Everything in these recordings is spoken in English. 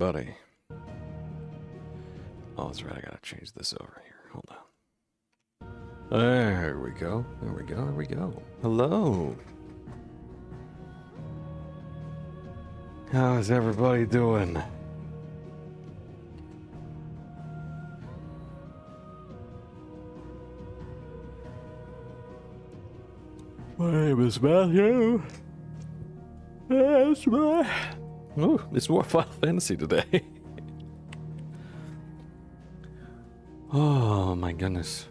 everybody. Oh, that's right. I gotta change this over here. Hold on. There we go. There we go. There we go. Hello. How's everybody doing? My name is Matthew. Oh, it's more Final Fantasy today. Oh my goodness.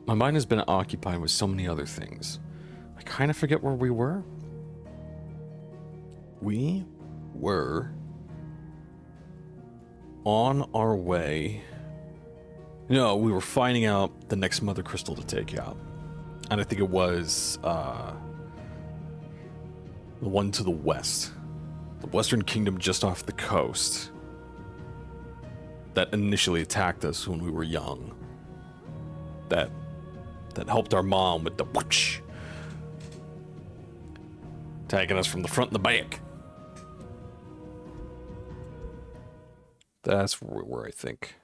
My mind has been occupied with so many other things. I kind of forget where we were. We were on our way. No, we were finding out the next Mother Crystal to take out. And I think it was the one to the west. The Western Kingdom just off the coast. That initially attacked us when we were young. That helped our mom with the whoosh. Tagging us from the front and the back. That's where we were, I think.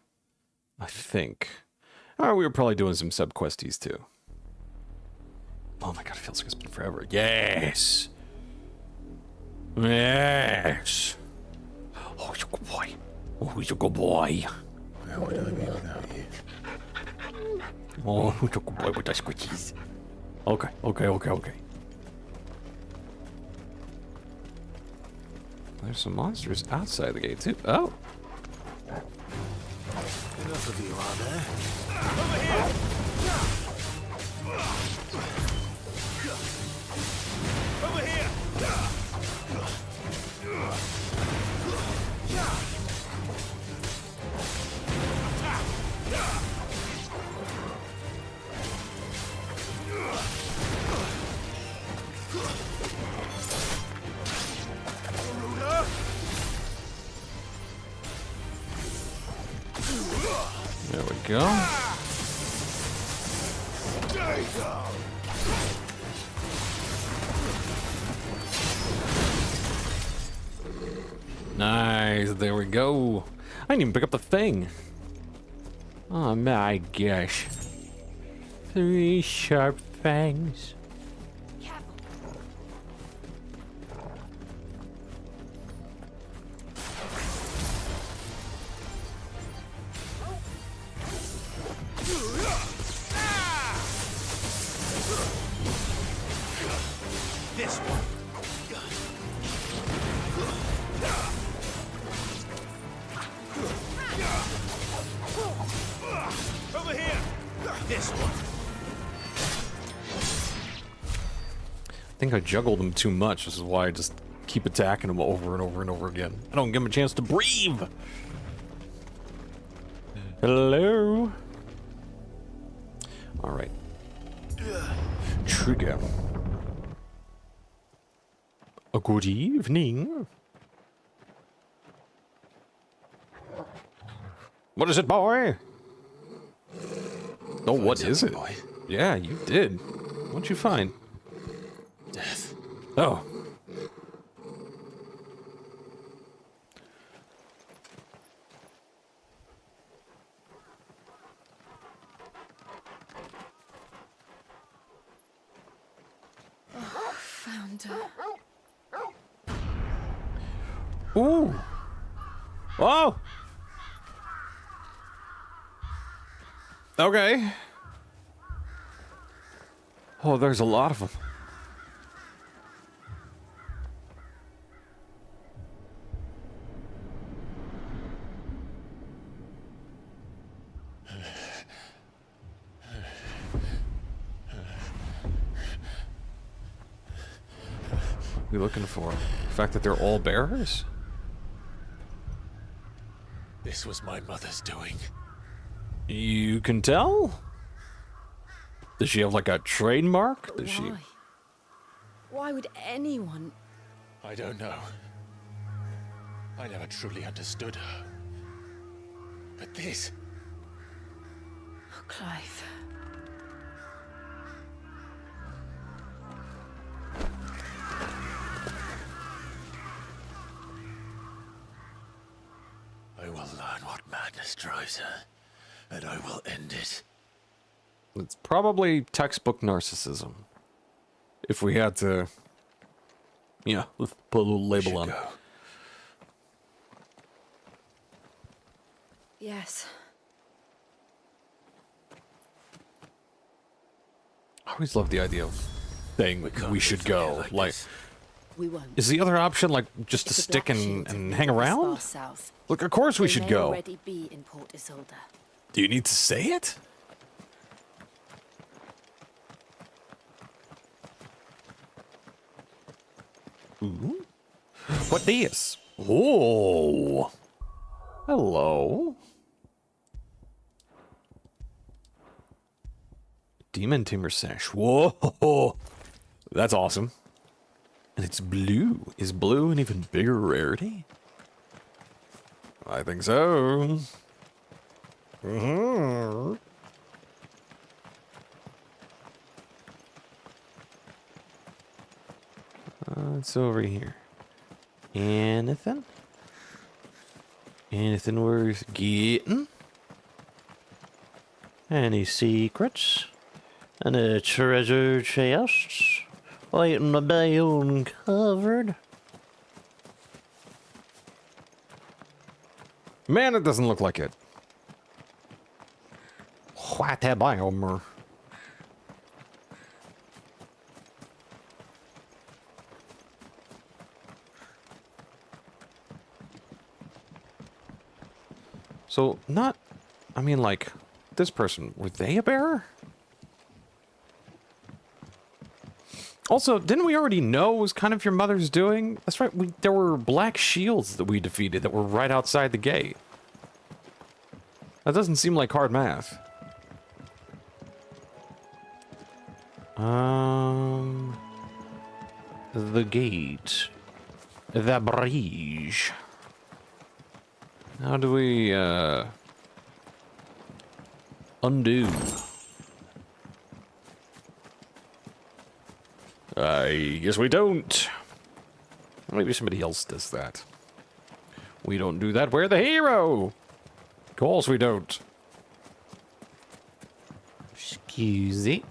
Alright, we were probably doing some sub-questies too. Oh my god, it feels like it's been forever. Yes! Yes! Oh, he's a good boy. Oh, he's a good boy. How would I be without you? Oh, he's a good boy with the squishies. Okay. There's some monsters outside the gate too. Oh! Enough of you, are there? Over here! Over here! There we go. Nice, there we go. I didn't even pick up the thing. Oh my gosh. 3 sharp fangs. This one. Over here. This one. I think I juggled them too much. This is why I just keep attacking them over and over and over again. I don't give them a chance to breathe. Hello. All right. Trigger. A good evening. What is it, boy? Oh, what is it? Boy. Yeah, you did. What'd you find? Death. Oh. Found her. Ooh. Oh. Okay. Oh, there's a lot of them. What are we looking for? The fact that they're all bearers? This was my mother's doing. You can tell? Does she have like a trademark? Does she? Why? Why would anyone? I don't know. I never truly understood her. But this... Oh, Clive. I will learn what madness drives her, and I will end it. It's probably textbook narcissism. If we had to, yeah, let's put a little label on it. Go. Yes. I always love the idea of saying can't we should leave them here go. like Like, this. We won't. is the other option like just to If the stick Black and, Shields and have hang moved this around? far south, Look, of course we they should may go. already be in Port Isolde. Do you need to say it? Ooh. What this? Oh. Hello. Demon Timber Sash. Whoa. That's awesome. And it's blue. Is blue an even bigger rarity? I think so. Mm-hmm. It's over here. Anything? Anything worth getting? Any secrets? Any treasure chests waiting to be uncovered? Man, it doesn't look like it. What a biome. So, not, I mean, like, this person, were they a bearer? Also, didn't we already know it was kind of your mother's doing? That's right, there were black shields that we defeated that were right outside the gate. That doesn't seem like hard math. The gate. The bridge. How do we, undo? I guess we don't. Maybe somebody else does that. We don't do that. We're the hero! Of course we don't. Excuse me.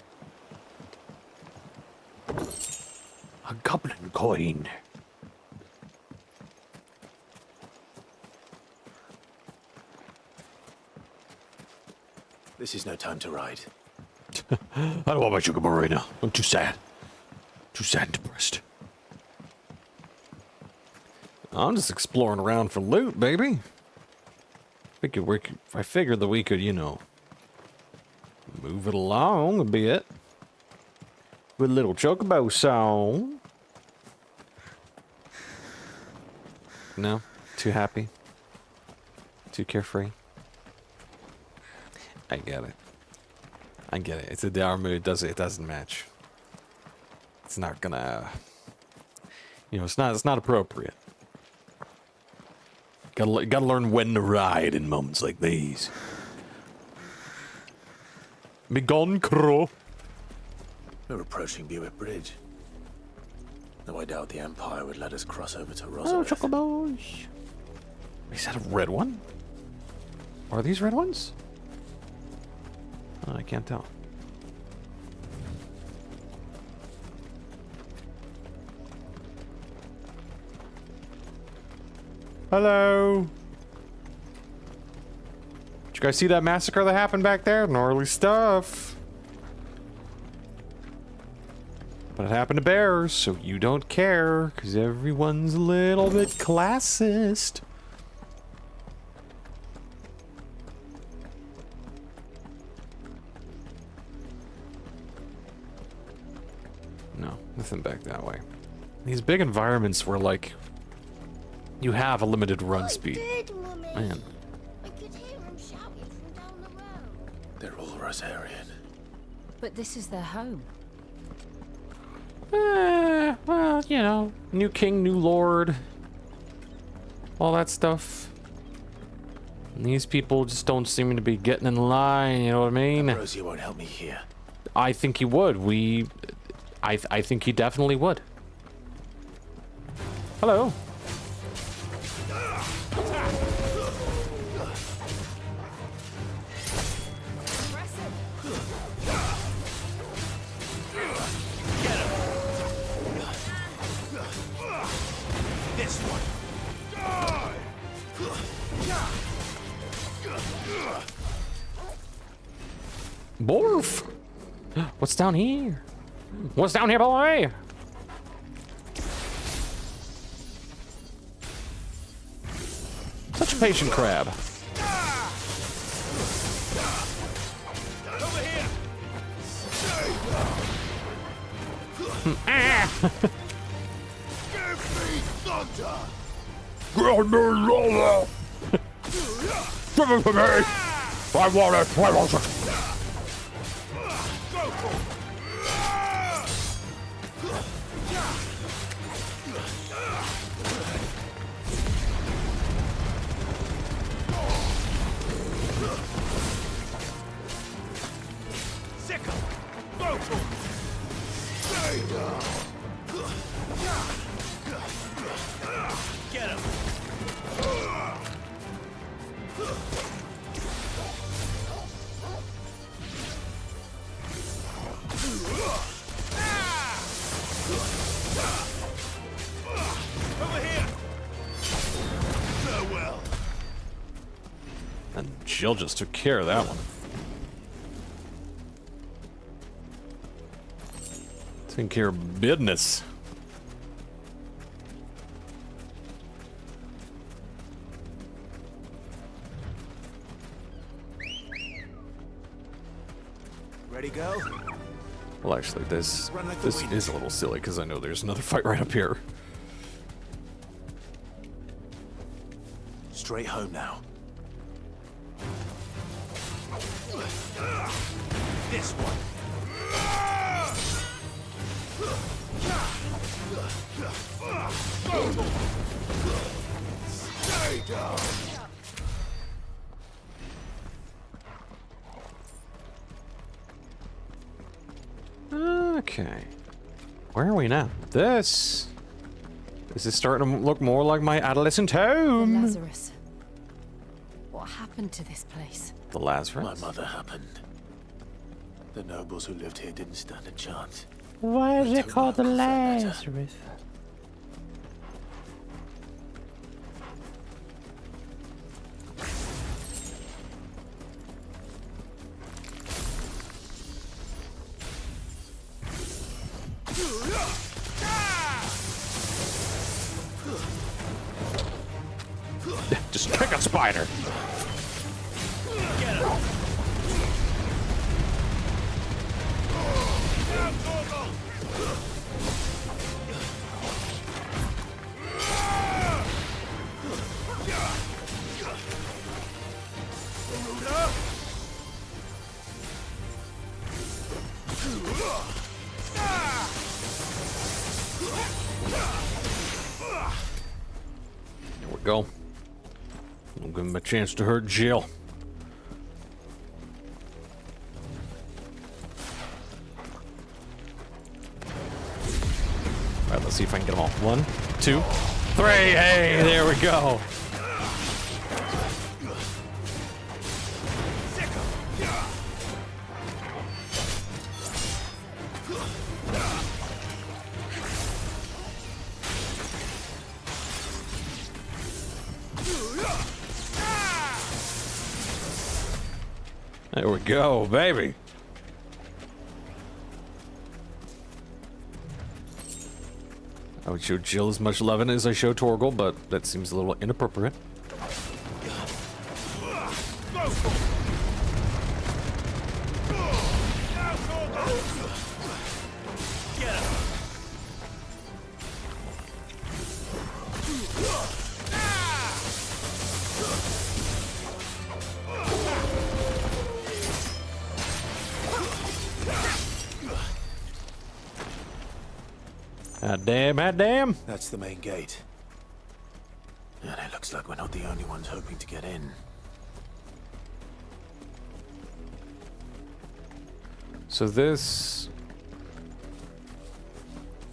A goblin coin. This is no time to ride. I don't want my sugar bar right now. I'm too sad. Too sad and depressed. I'm just exploring around for loot, baby. I figured that we could, you know, move it along a bit. With a little chocobo song. No? Too happy? Too carefree? I get it. I get it. It's a dour mood. It doesn't match. It's not gonna, you know, it's not appropriate. Gotta learn when to ride in moments like these. Be gone, crow. We're approaching Buick Bridge. Though I doubt the Empire would let us cross over to Oh, Roswell. chocobos. Is that a red one? Are these red ones? Oh, I can't tell. Hello. Did you guys see that massacre that happened back there? Gnarly stuff. But it happened to bears, so you don't care, because everyone's a little bit classist. No, nothing back that way. These big environments where, like, you have a limited run speed. Did, Mummy. Man. I could hear him shouting from down the road. They're all Rosarian. But this is their home. Well, you know, new king, new lord. All that stuff. And these people just don't seem to be getting in line, you know what I mean? Rosie won't help me here. I think he would. I think he definitely would. Hello. Morph! What's down here? What's down here, boy? Such a patient crab. Over here! Give me thunder! Give me lava! Give it to me! I want it! I want it! Go for it! Sickle! Go for it! Stay down! Get him! Over here! Farewell! And Jill just took care of that one. Taking care of business. Ready, go? Well, actually, this Run like the this wind. is a little silly because I know there's another fight right up here. Straight home now. This one. Stay down. Okay. Where are we now? This is starting to look more like my adolescent home. Lazarus. What happened to this place? The Lazarus. My mother happened. The nobles who lived here didn't stand a chance. Why is it called the Lazarus? Just kick a spider. Get him. Down, Torgal. There we go. We'll give him a chance to hurt Jill. Alright, let's see if I can get them all. 1, 2, 3. Hey, there we go. There we go, baby. I would show Jill as much loving as I show Torgal, but that seems a little inappropriate. Ah, damn, ah, damn. That's the main gate. And it looks like we're not the only ones hoping to get in. So this...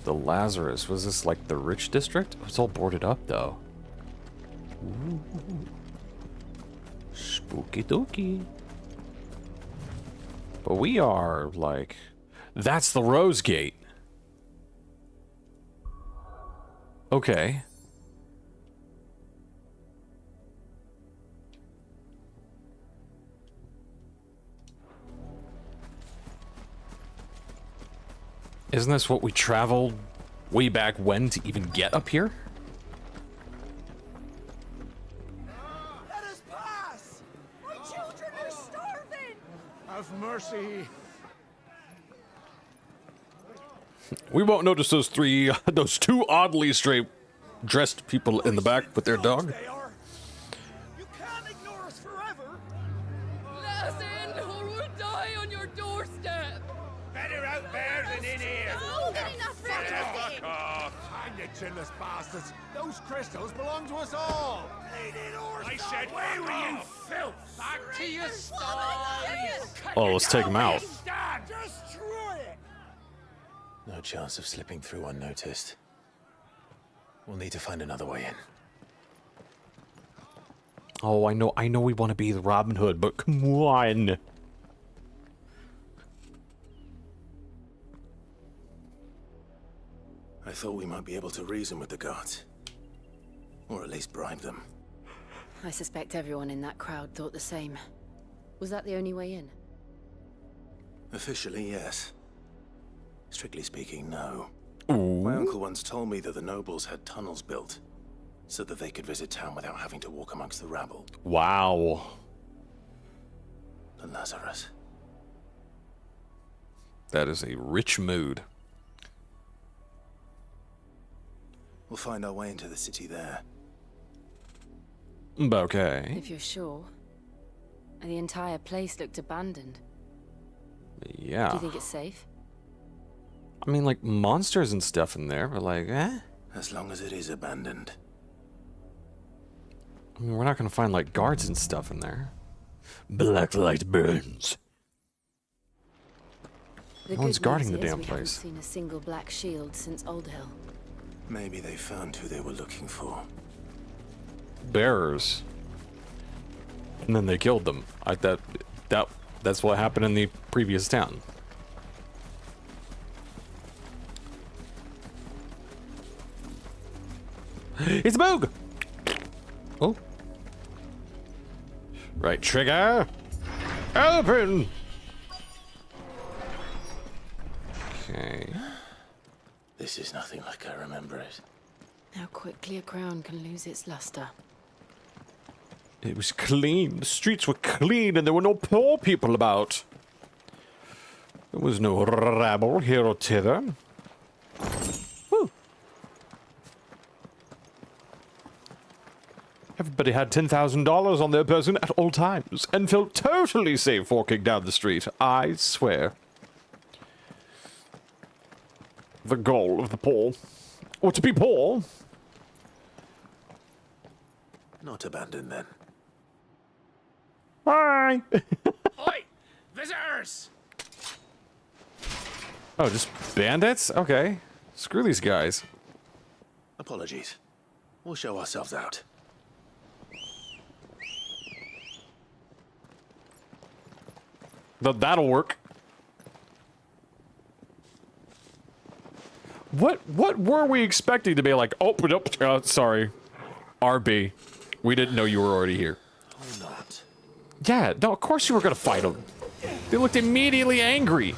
The Lazarus, was this like the rich district? It's all boarded up though. Ooh. Spooky dooky. But we are like... That's the Rose Gate. Okay. Isn't this what we traveled way back when to even get up here? Let us pass! My children are starving! Have mercy. We won't notice those two oddly straight dressed people in the back with their dog. They are. You can't ignore us forever. Let us in, or we'll die on your doorstep. Better out there than in here. Oh, good enough for everything. Hang you chinless bastards. Those crystals belong to us all. I said, where were you, filth? Back to your sties. Oh, let's take him out. Destroy it. No chance of slipping through unnoticed. We'll need to find another way in. Oh, I know we want to be the Robin Hood, but come on. I thought we might be able to reason with the guards. Or at least bribe them. I suspect everyone in that crowd thought the same. Was that the only way in? Officially, yes. Strictly speaking, no. Ooh. My uncle once told me that the nobles had tunnels built, so that they could visit town without having to walk amongst the rabble. Wow. The Lazarus. That is a rich mood. We'll find our way into the city there. Okay. If you're sure. And the entire place looked abandoned. Yeah. Do you think it's safe? I mean, like, monsters and stuff in there, but like, eh? As long as it is abandoned. I mean, we're not gonna find, like, guards and stuff in there. Black light burns. The No one's good guarding news the is damn we haven't place. seen a single black shield since Old Hill. Maybe they found who they were looking for. Bearers. And then they killed them. That's what happened in the previous town. It's a boog! Oh. Right trigger. Open! Okay. This is nothing like I remember it. How quickly a crown can lose its luster. It was clean. The streets were clean and there were no poor people about. There was no rabble here or thither. Woo. Everybody had $10,000 on their person at all times and felt totally safe walking down the street. I swear. The goal of the poor. Or to be poor. Not abandoned then. Hi. Oi! Visitors! Oh, just bandits? Okay. Screw these guys. Apologies. We'll show ourselves out. That'll work. What were we expecting to be like? Oh, sorry. RB. We didn't know you were already here. Or not. Yeah, no, of course you were gonna fight them. They looked immediately angry.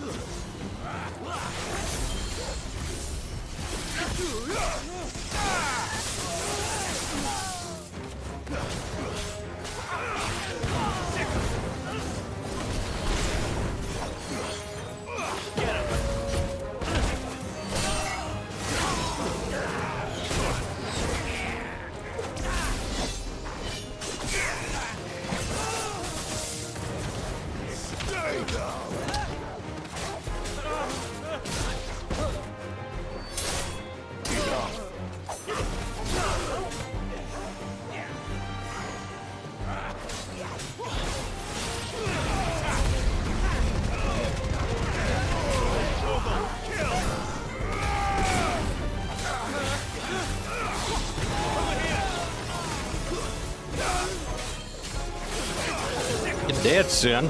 You're dead, son.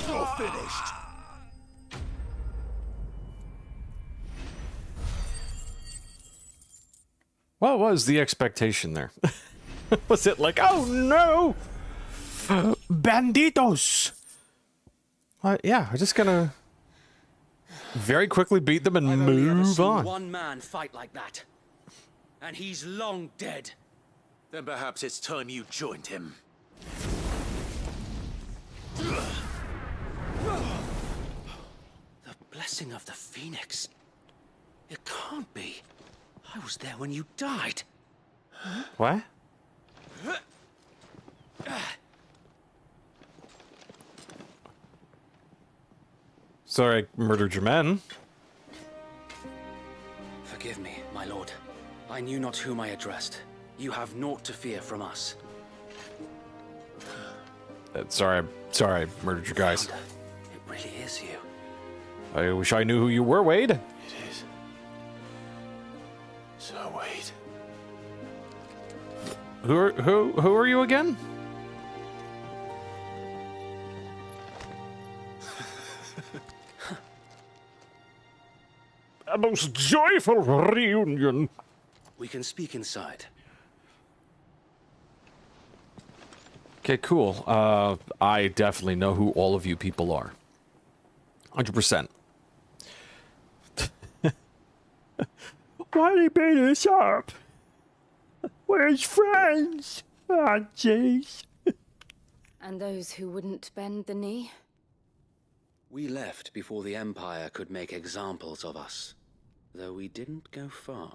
You're finished. What was the expectation there? Was it like, oh no, banditos? Yeah, we're just gonna very quickly beat them and I've only ever move seen on. one man fight like that. And he's long dead. Then perhaps it's time you joined him. The blessing of the Phoenix. It can't be. I was there when you died. What? Sorry, I murdered your men. Forgive me, my lord. I knew not whom I addressed. You have naught to fear from us. Sorry, I murdered your guys. Founder, it really is you. I wish I knew who you were, Wade. It is. So wait. Who are you again? A most joyful reunion. We can speak inside. Okay, cool. I definitely know who all of you people are. 100%. Why are they beating us up? Where's friends? Ah, jeez. And those who wouldn't bend the knee? We left before the Empire could make examples of us, though we didn't go far.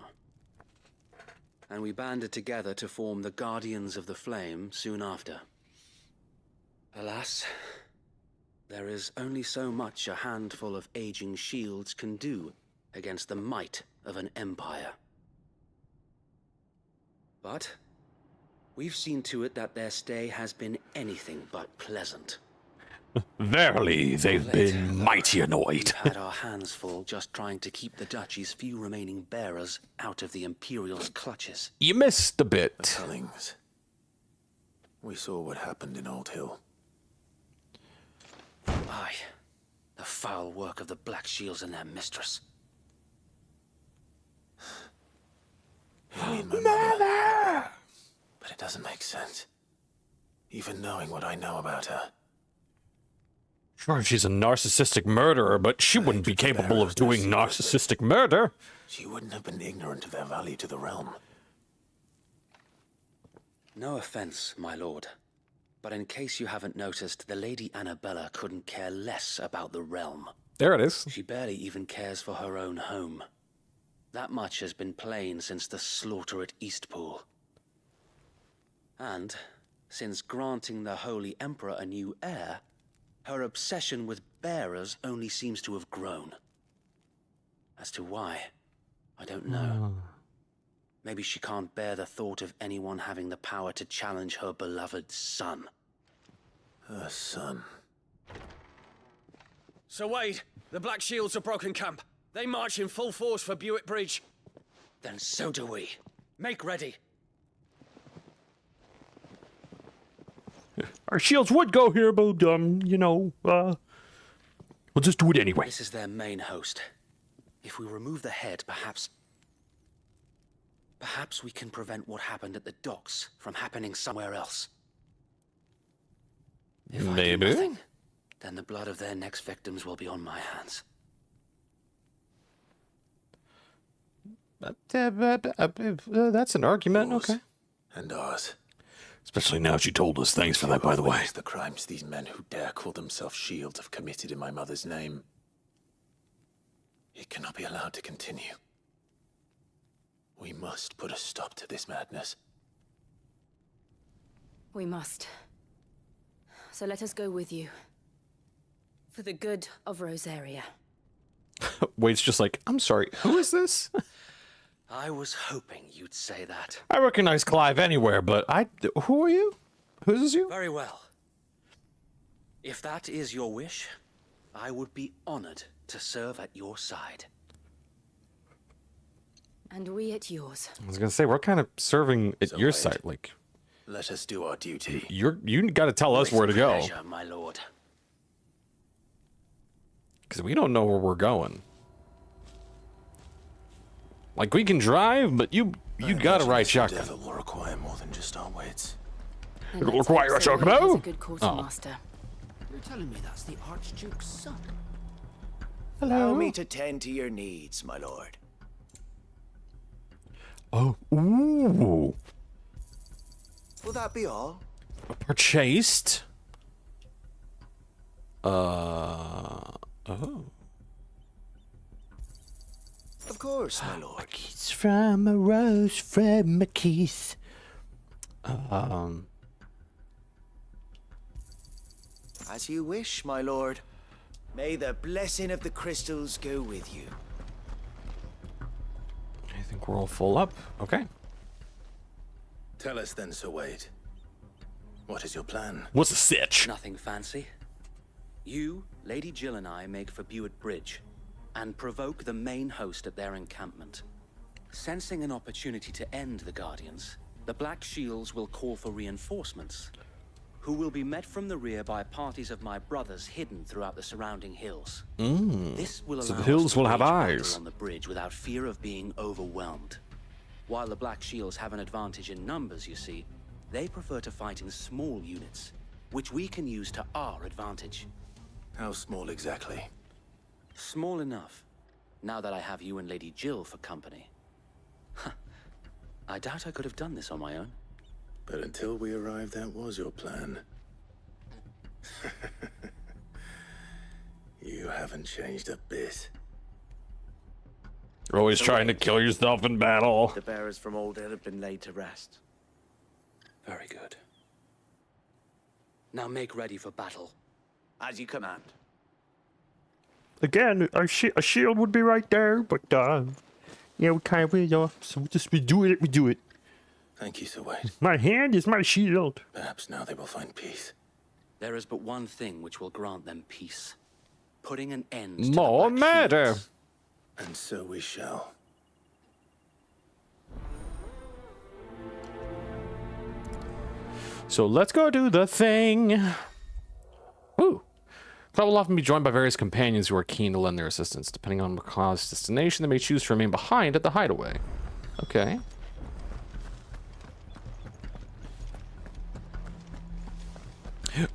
And we banded together to form the Guardians of the Flame soon after. Alas, there is only so much a handful of aging shields can do against the might of an empire. But we've seen to it that their stay has been anything but pleasant. Verily, they've Late, been mighty annoyed. We've had our hands full just trying to keep the Duchy's few remaining bearers out of the Imperial's clutches. You missed a bit. Cullings. We saw what happened in Old Hill. Aye, the foul work of the Black Shields and their mistress. You mean my mother? But it doesn't make sense. Even knowing what I know about her. Sure, she's a narcissistic murderer, but she wouldn't be capable of doing narcissistic murder. She wouldn't have been ignorant of their value to the realm. No offense, my lord. But in case you haven't noticed, the Lady Annabella couldn't care less about the realm. There it is. She barely even cares for her own home. That much has been plain since the slaughter at Eastpool. And, since granting the Holy Emperor a new heir, her obsession with bearers only seems to have grown. As to why, I don't know. Maybe she can't bear the thought of anyone having the power to challenge her beloved son. Her son. Sir Wade, the Black Shields have broken camp. They march in full force for Buick Bridge. Then so do we. Make ready. Our shields would go here, but, we'll just do it anyway. This is their main host. If we remove the head, perhaps we can prevent what happened at the docks from happening somewhere else. If I do nothing, then the blood of their next victims will be on my hands. That's an argument, Yours okay. And ours. Especially now she told us. Thanks for that, by the way. The crimes these men who dare call themselves shields have committed in my mother's name. It cannot be allowed to continue. We must put a stop to this madness. We must. So let us go with you. For the good of Rosaria. Wade's just like, I'm sorry, who is this? I was hoping you'd say that. I recognize Clive anywhere, but who are you? Who's this you? Very well. If that is your wish, I would be honored to serve at your side. And we at yours. I was gonna say, we're kind of serving at your Wade, side. Like, let us do our duty. you got to tell us where to go, Pleasure, my lord. because we don't know where we're going. Like, we can drive, but you got to ride shotgun. Endeavor will require more than just our wits. Then It'll let's require hope a Sir Wade chocobo? has a good quartermaster. You're telling me that's the Archduke's son? Allow me to tend to your needs, my lord. Oh, ooh. Will that be all? Purchased. Oh. Of course, my lord. It's from a rose from a kiss. As you wish, my lord. May the blessing of the crystals go with you. I think we're all full up. Okay. Tell us then, Sir Wade. What is your plan? What's the sitch? Nothing fancy. You, Lady Jill and I make for Buett Bridge and provoke the main host at their encampment. Sensing an opportunity to end the Guardians, the Black Shields will call for reinforcements, who will be met from the rear by parties of my brothers hidden throughout the surrounding hills. This will allow So the us hills to will have wage battle eyes. on the bridge without fear of being overwhelmed. While the Black Shields have an advantage in numbers, you see, they prefer to fight in small units, which we can use to our advantage. How small exactly? Small enough, now that I have you and Lady Jill for company. I doubt I could have done this on my own. But until we arrived, that was your plan. You haven't changed a bit. You're always trying to kill yourself in battle. The bearers from Old Ed have been laid to rest. Very good. Now make ready for battle. As you command. Again, a shield would be right there, but yeah, we kind of so we do it. Thank you, Sir Wade. My hand is my shield. Perhaps now they will find peace. There is but one thing which will grant them peace. Putting an end to More the Black murder. Shields. And so we shall. So let's go do the thing. Ooh. Club will often be joined by various companions who are keen to lend their assistance. Depending on McCaw's destination, they may choose to remain behind at the hideaway. Okay.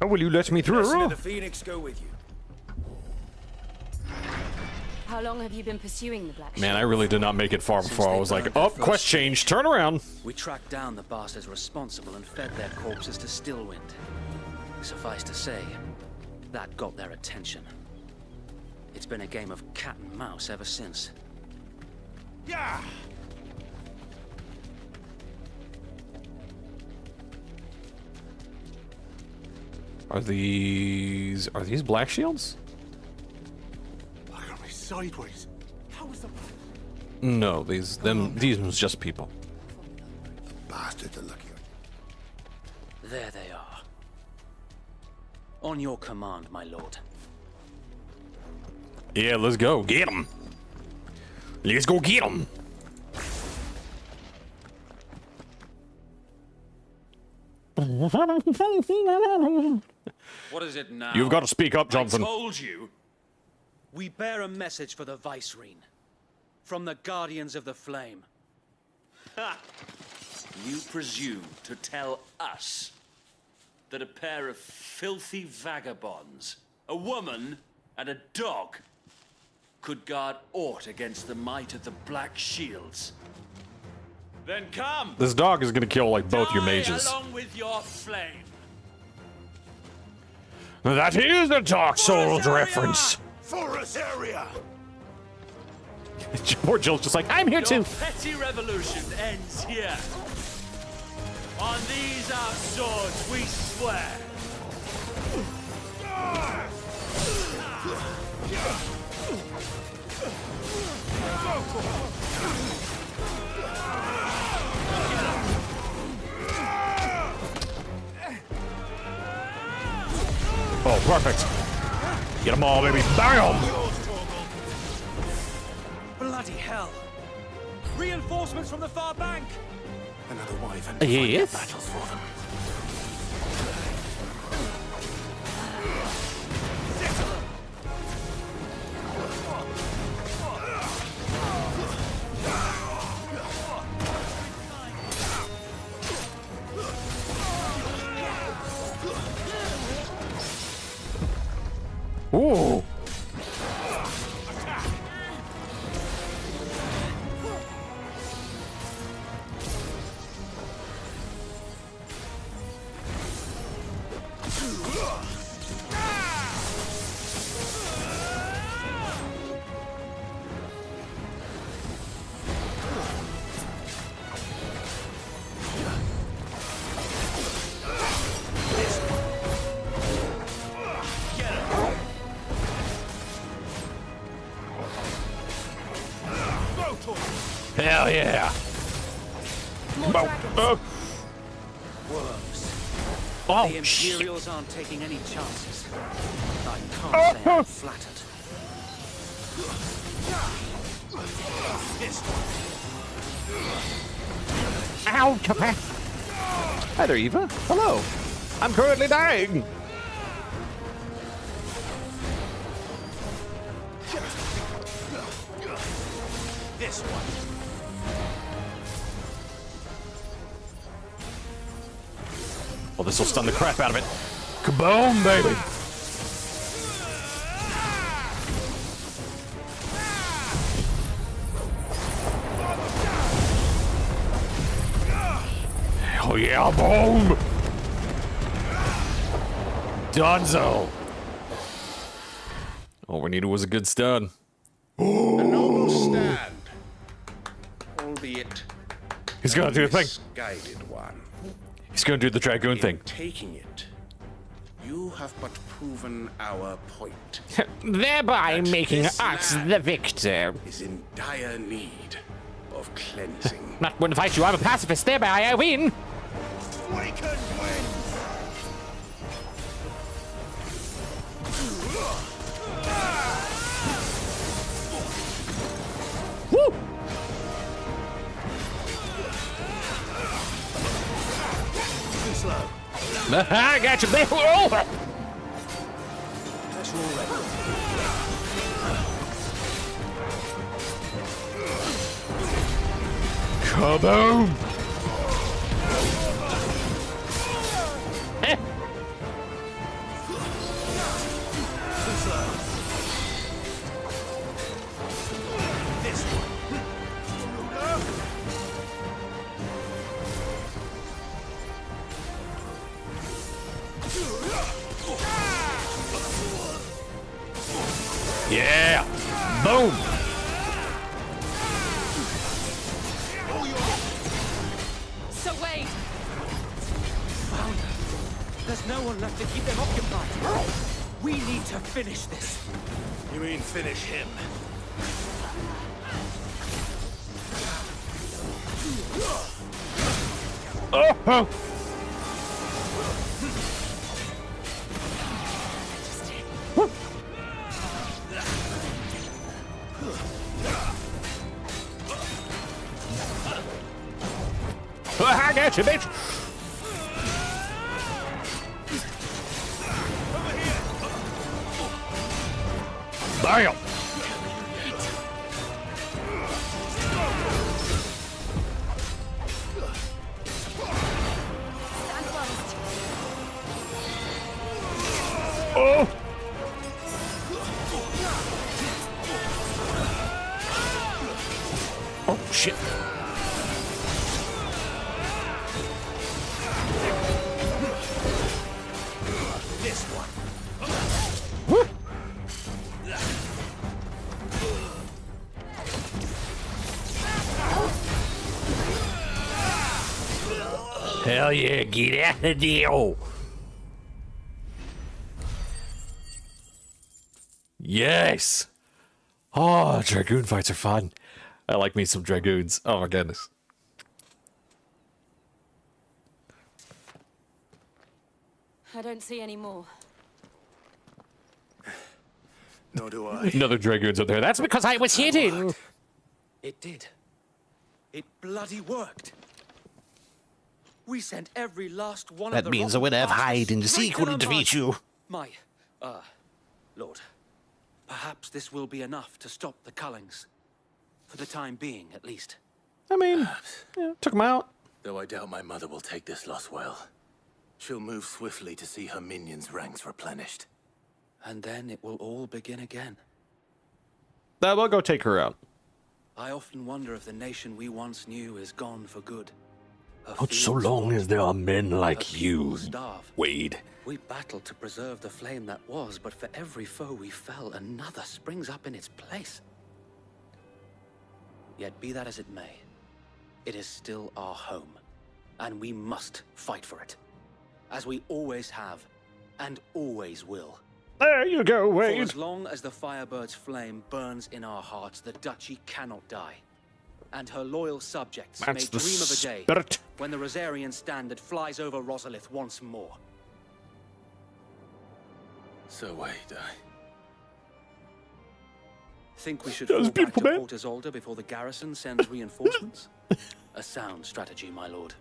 Oh, will you let me Blessing through? of the Phoenix go with you. How long have you been pursuing the Black Man, I Shields? really did not make it far before I they was like, burned their oh, first quest change, turn around. We tracked down the bastards responsible and fed their corpses to Stillwind. Suffice to say, that got their attention. It's been a game of cat and mouse ever since. Yeah! Are these black shields? Look at me sideways. How was the No, these ones just people. bastard are looking at? There they are. On your command, my lord. Yeah, let's go. Get them. Let's go get them. What is it now? You've got to speak up, I Johnson. told you. We bear a message for the Vicereine. From the Guardians of the Flame. Ha! You presume to tell us that a pair of filthy vagabonds, a woman and a dog, could guard aught against the might of the Black Shields? Then come! This dog is gonna kill like both your Die mages. along with your flame. That is the Dark Souls reference. Forest area! Poor Jill's just like, I'm here Your too. petty revolution ends here. On these our swords we swear. Oh, perfect. Get them all, baby. Bam! Bloody hell! Reinforcements from the far bank! Another wyvern. Yes. Battles for them. Ooh. Hell yeah. More dragons. Worms. Oh, The shit. Imperials aren't taking any chances. I can't say I'm flattered. Ow, Japan. Hi there, Eva. Hello. I'm currently dying. This one. Well, this will stun the crap out of it. Kaboom, baby. Oh yeah, boom! Dunzo! All we needed was a good stun. A noble stand. Albeit He's gonna do the thing. misguided one. He's gonna do the Dragoon thing. Taking it, you have but proven our point. Thereby That making this us land the victor. Is in dire need of cleansing. Not going to fight you, I'm a pacifist, thereby I win! Awaken wind! Woo! Too slow. I got you, baby! Over! That's already. Kaboom! Eh. Too slow. This one. Ruler. Yeah! Boom! So wait. There's no one left to keep them occupied. We need to finish this. You mean finish him? Oh! I got you, bitch! Bam! Stand closed. Oh! Oh, shit. This one. Woo! Hell yeah, get out of there! Yes! Oh, Dragoon fights are fun. I like me some Dragoons. Oh my goodness. I don't see any more. Nor do I. Another Dragoon's up there. That's because I was hidden! It did. It bloody worked. We sent every last one That of the means I rotten would have bastards hide and straight seek to to the defeat mud. you. My, Lord. Perhaps this will be enough to stop the Cullings. For the time being, at least. I mean, yeah, took him out. Though I doubt my mother will take this loss well. She'll move swiftly to see her minions' ranks replenished. And then it will all begin again. That will go take her out. I often wonder if the nation we once knew is gone for good. Her Not so fields long as there are men her like people you, starve. Wade. We battled to preserve the flame that was, but for every foe we fell, another springs up in its place. Yet be that as it may, it is still our home, and we must fight for it. As we always have, and always will. There you go, For Wade. as long as the Firebird's flame burns in our hearts, the Duchy cannot die. and her loyal subjects That's may the dream of a day spirit. when the Rosarian standard flies over Rosalith once more. So wait, Think we should That was fall back beautiful, to man. Port Isolde before the garrison sends reinforcements? A sound strategy, my lord.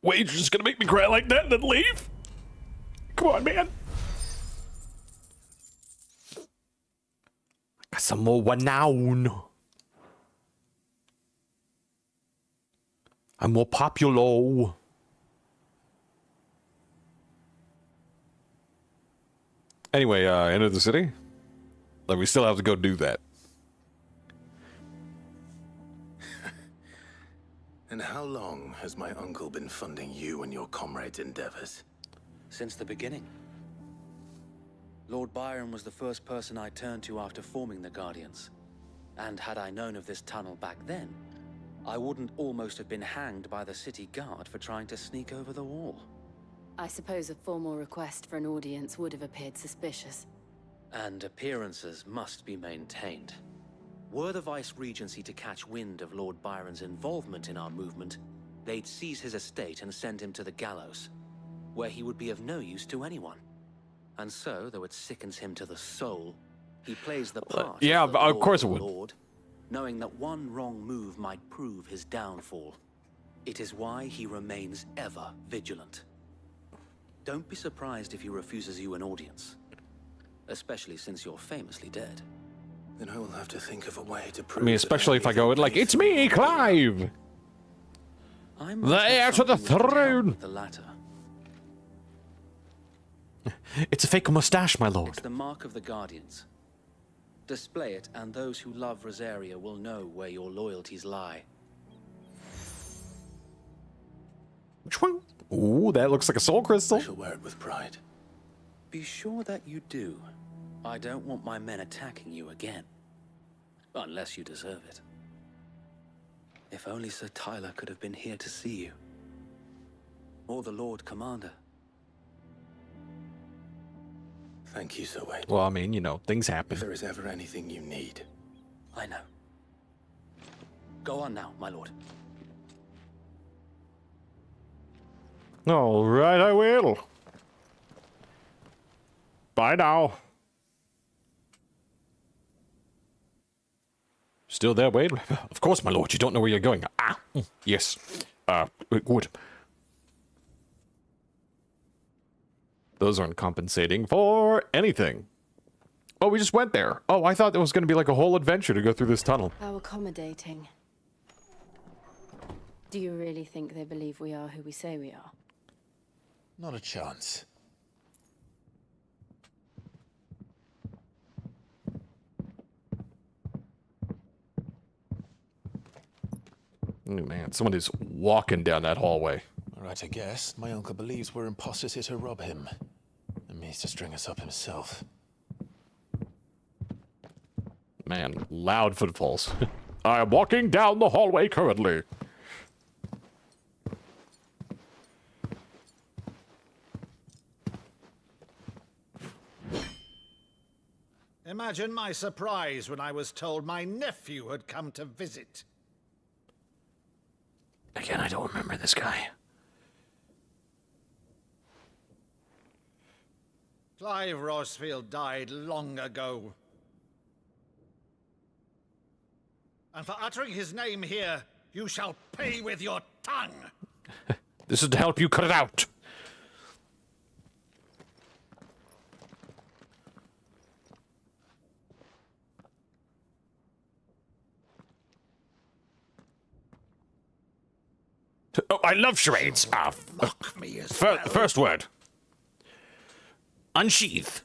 Wait, you're just gonna make me cry like that and then leave? Come on, man. Got some more renown. I'm more popular. Anyway, enter the city. Like, we still have to go do that. And how long has my uncle been funding you and your comrades' endeavors? Since the beginning. Lord Byron was the first person I turned to after forming the Guardians. And had I known of this tunnel back then, I wouldn't almost have been hanged by the city guard for trying to sneak over the wall. I suppose a formal request for an audience would have appeared suspicious. And appearances must be maintained. Were the Vice-Regency to catch wind of Lord Byron's involvement in our movement, they'd seize his estate and send him to the gallows, where he would be of no use to anyone. And so, though it sickens him to the soul, he plays the part yeah, of the of course it loyal would. Lord, knowing that one wrong move might prove his downfall. It is why he remains ever vigilant. Don't be surprised if he refuses you an audience, especially since you're famously dead. Then I will have to think of a way to I prove. mean, especially if I go in like, it's me, Clive! I The heir to the something which could help throne! with the latter. It's a fake mustache, my lord. It's the mark of the Guardians. Display it, and those who love Rosaria will know where your loyalties lie. Which one? Ooh, that looks like a soul crystal. I shall wear it with pride. Be sure that you do. I don't want my men attacking you again. Unless you deserve it. If only Sir Tyler could have been here to see you. Or the Lord Commander. Thank you, Sir Wade. Well, I mean, you know, things happen. If there is ever anything you need. I know. Go on now, my lord. All right, I will. Bye now. Still there, Wade? Of course, my lord. You don't know where you're going. Ah, yes. Good. Those aren't compensating for anything. Oh, we just went there. Oh, I thought there was going to be like a whole adventure to go through this tunnel. How accommodating. Do you really think they believe we are who we say we are? Not a chance. Oh, man, someone is walking down that hallway. All right, I guess. My uncle believes we're imposters here to rob him. And means to string us up himself. Man, loud footfalls. I am walking down the hallway currently. Imagine my surprise when I was told my nephew had come to visit. Again, I don't remember this guy. Clive Rosfield died long ago. And for uttering his name here, you shall pay with your tongue. This is to help you cut it out. Oh, I love charades. Mock me as well. First word. Unsheath.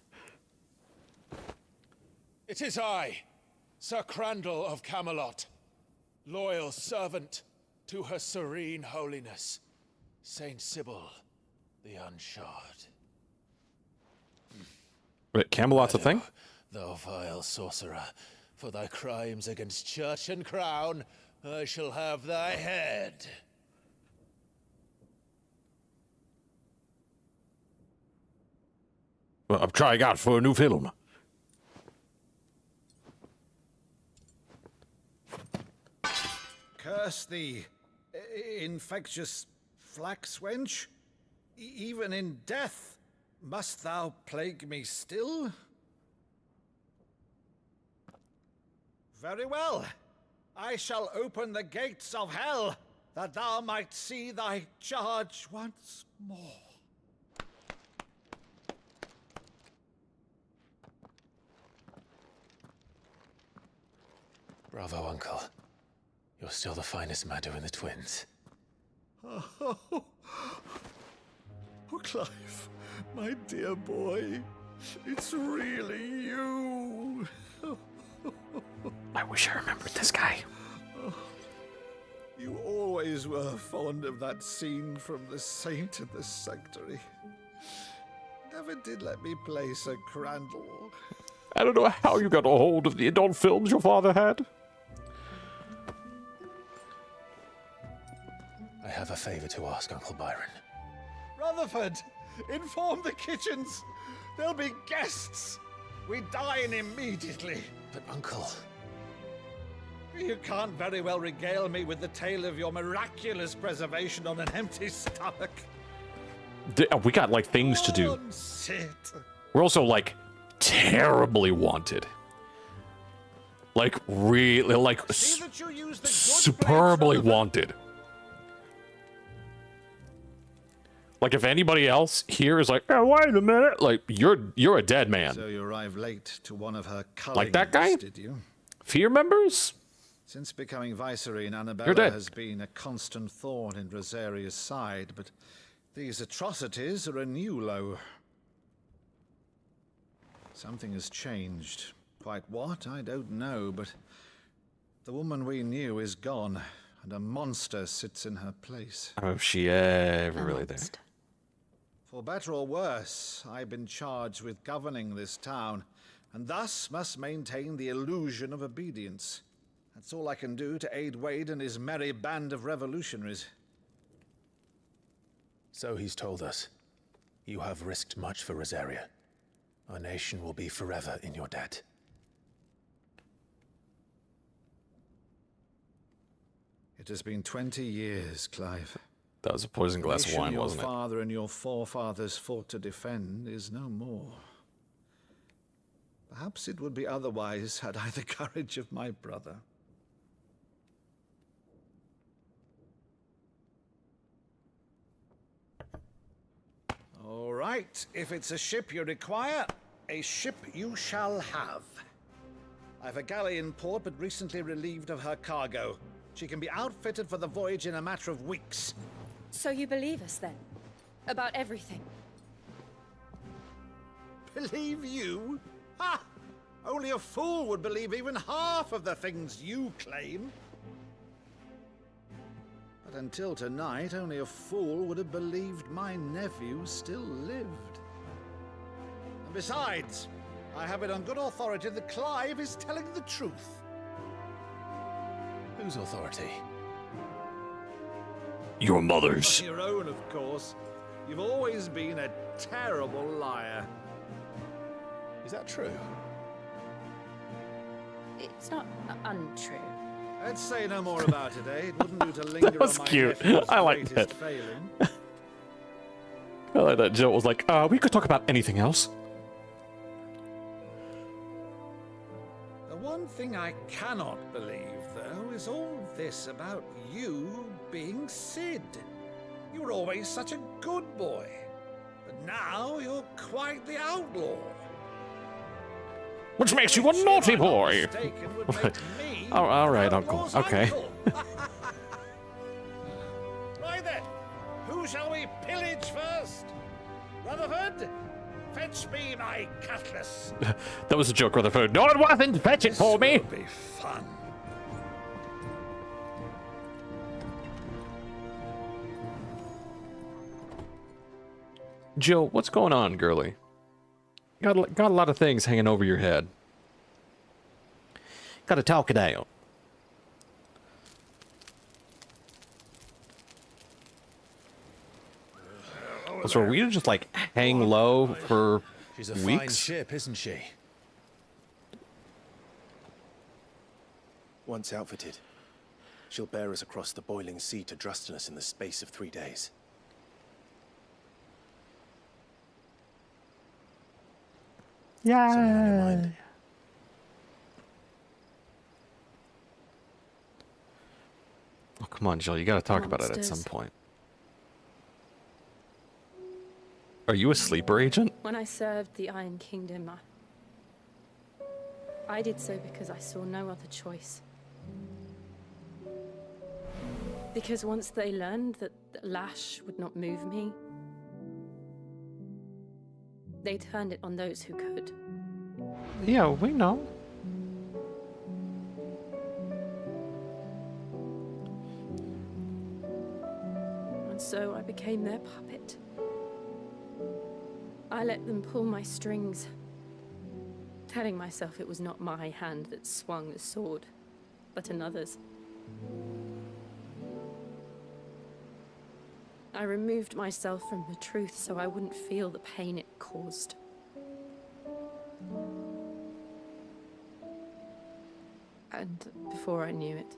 It is I, Sir Crandall of Camelot, loyal servant to her serene holiness, Saint Sybil the Unshod. Wait, Camelot's a thing? Thou vile sorcerer, for thy crimes against church and crown, I shall have thy head. Well, I'm trying out for a new film. Curse thee, infectious flax wench. Even in death, must thou plague me still? Very well. I shall open the gates of hell, that thou might see thy charge once more. Bravo, Uncle. You're still the finest Maddo in the twins. Oh, Clive, my dear boy, it's really you. I wish I remembered this guy. You always were fond of that scene from The Saint in the Sanctuary. Never did let me play Sir Crandall. I don't know how you got a hold of the adult films your father had. I have a favor to ask, Uncle Byron. Rutherford, inform the kitchens. There'll be guests. We dine immediately. But, Uncle... You can't very well regale me with the tale of your miraculous preservation on an empty stomach. We got, like, things to do. Sit. We're also, like, terribly wanted. Like, really, like, superbly wanted. Like, if anybody else here is like, oh, wait a minute, like, you're a dead man. So you arrived late to one of her cullings, like that guy? did you? Fear members? Since becoming Viceroy, You're Annabella dead. has been a constant thorn in Rosaria's side, but these atrocities are a new low. Something has changed. Quite what, I don't know, but the woman we knew is gone, and a monster sits in her place. I don't know if she ever really there. For better or worse, I've been charged with governing this town, and thus must maintain the illusion of obedience. That's all I can do to aid Wade and his merry band of revolutionaries. So he's told us. You have risked much for Rosaria. Our nation will be forever in your debt. It has been 20 years, Clive. That was a poison glass of wine, wasn't it? Your father and your forefathers fought to defend is no more. Perhaps it would be otherwise had I the courage of my brother. All right, if it's a ship you require, a ship you shall have. I've a galley in port, but recently relieved of her cargo. She can be outfitted for the voyage in a matter of weeks. So you believe us then? About everything? Believe you? Ha! Only a fool would believe even half of the things you claim. But until tonight, only a fool would have believed my nephew still lived. And besides, I have it on good authority that Clive is telling the truth. Whose authority? Your mother's. Your own, of course. You've always been a terrible liar. Is that true? It's not untrue. Let's say no more about it, eh? It wouldn't do to linger That was on my cute. nephew's I like greatest that. failing. I like that Jill was like, we could talk about anything else. The one thing I cannot believe, though, is all this about you being Sid. You were always such a good boy, but now you're quite the outlaw. Which makes you a naughty boy. Oh, all right, Uncle. Okay. Right then, who shall we pillage first? Rutherford, fetch me my cutlass. That was a joke, Rutherford. No, it wasn't. Fetch it for me. This will be fun. Jill, what's going on, girly? Got a lot of things hanging over your head. Gotta talk it out. So are we gonna just like hang low for She's a weeks? fine ship, isn't she? Once outfitted, She'll bear us across the boiling sea to Drustinus in the space of 3 days. Something on your mind? Oh, come on, Jill. You gotta talk about it at some Monsters. point. Are you a sleeper agent? When I served the Iron Kingdom, I did so because I saw no other choice. Because once they learned that the lash would not move me, they turned it on those who could. Yeah, we know. And so I became their puppet. I let them pull my strings, telling myself it was not my hand that swung the sword, but another's. I removed myself from the truth so I wouldn't feel the pain it caused. And before I knew it,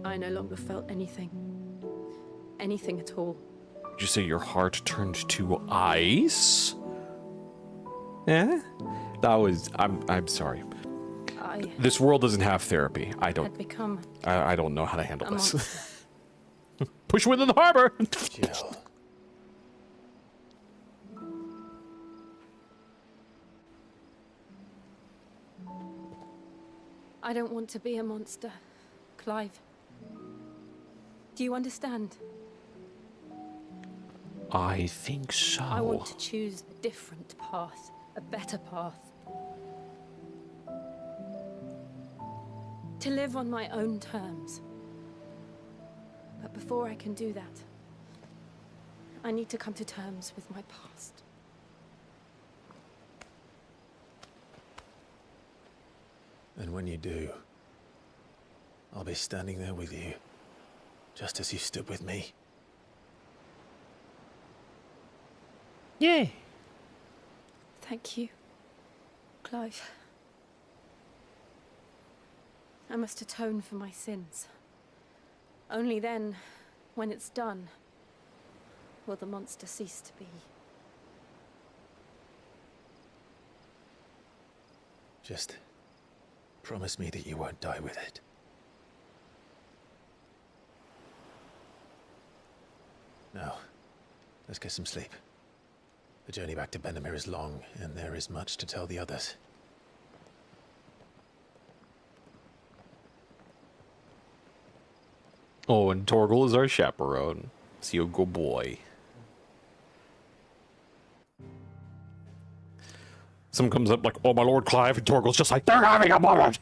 I no longer felt anything. Anything at all. Did you say your heart turned to ice? Yeah? That was... I'm sorry. I This world doesn't have therapy. I had don't... become I don't know how to handle a this. monster. Push within the harbor! Jill. I don't want to be a monster, Clive. Do you understand? I think so. I want to choose a different path, a better path. To live on my own terms. But before I can do that, I need to come to terms with my past. And when you do, I'll be standing there with you, just as you stood with me. Yeah. Thank you, Clive. I must atone for my sins. Only then, when it's done, will the monster cease to be. Just promise me that you won't die with it. Now, let's get some sleep. The journey back to Benamir is long, and there is much to tell the others. Oh, and Torgal is our chaperone. See you, good boy. Someone comes up like, oh, my Lord Clive, and Torgal's just like, they're having a moment!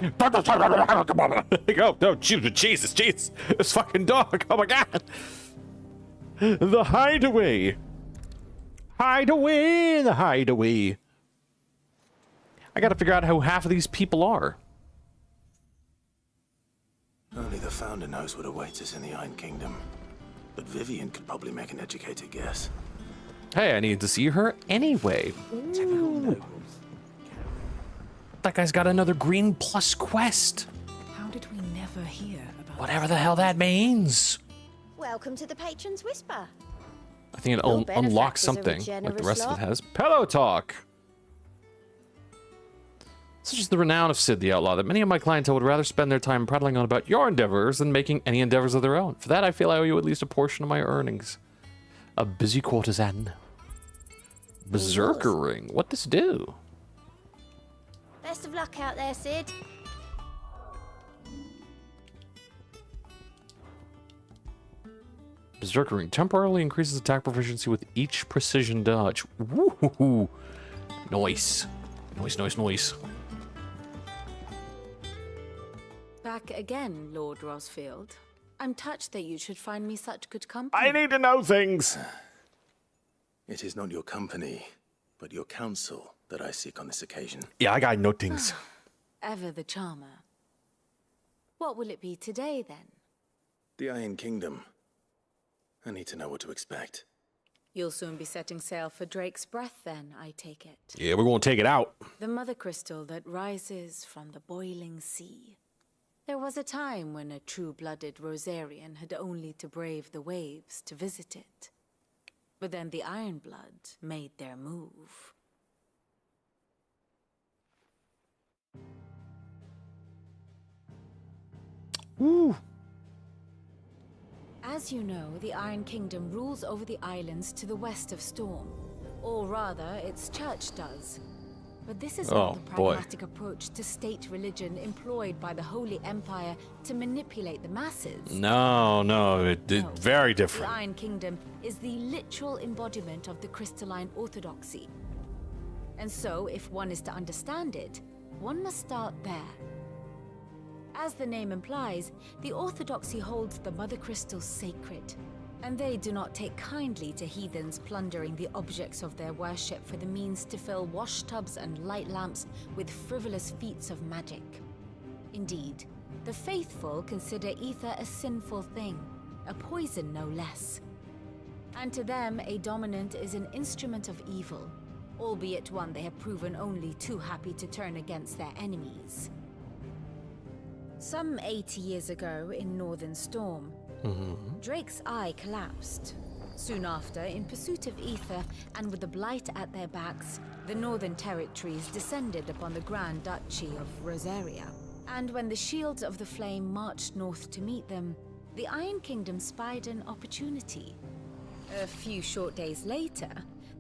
Like, oh, no, Jesus, this fucking dog, oh my god! The hideaway! Hideaway, the hideaway! I gotta figure out who half of these people are. Only the Founder knows what awaits us in the Iron Kingdom. But Vivian could probably make an educated guess. Hey, I need to see her anyway. Ooh. That guy's got another green plus quest. How did we never hear about Whatever the hell that means. Welcome to the Patron's Whisper. I think it Your unlocks benefactors are a something, like the generous rest of lot. it has. Pillow talk! Such is the renown of Sid the Outlaw that many of my clientele would rather spend their time prattling on about your endeavors than making any endeavors of their own. For that, I feel I owe you at least a portion of my earnings. A busy courtesan. Berserkering. What does it do? Best of luck out there, Sid. Berserkering temporarily increases attack proficiency with each precision dodge. Woohoo! Nice. Nice. Back again, Lord Rosfield. I'm touched that you should find me such good company. I need to know things. It is not your company, but your counsel that I seek on this occasion. Yeah, I got no things. Ever the charmer. What will it be today, then? The Iron Kingdom. I need to know what to expect. You'll soon be setting sail for Drake's Breath then, I take it. Yeah, we're gonna take it out. The mother crystal that rises from the boiling sea. There was a time when a true-blooded Rosarian had only to brave the waves to visit it. But then the Ironblood made their move. Ooh. As you know, the Iron Kingdom rules over the islands to the west of Storm. Or rather, its church does. But this is not the pragmatic approach to state religion employed by the Holy Empire to manipulate the masses. No, very different. The Iron Kingdom is the literal embodiment of the crystalline orthodoxy. And so, if one is to understand it, one must start there. As the name implies, the orthodoxy holds the mother crystals sacred, and they do not take kindly to heathens plundering the objects of their worship for the means to fill washtubs and light lamps with frivolous feats of magic. Indeed, the faithful consider ether a sinful thing, a poison no less. And to them, a dominant is an instrument of evil, albeit one they have proven only too happy to turn against their enemies. Some 80 years ago in Northern Storm, Drake's eye collapsed. Soon after, in pursuit of ether and with the Blight at their backs, the Northern Territories descended upon the Grand Duchy of Rosaria. And when the Shields of the Flame marched north to meet them, the Iron Kingdom spied an opportunity. A few short days later,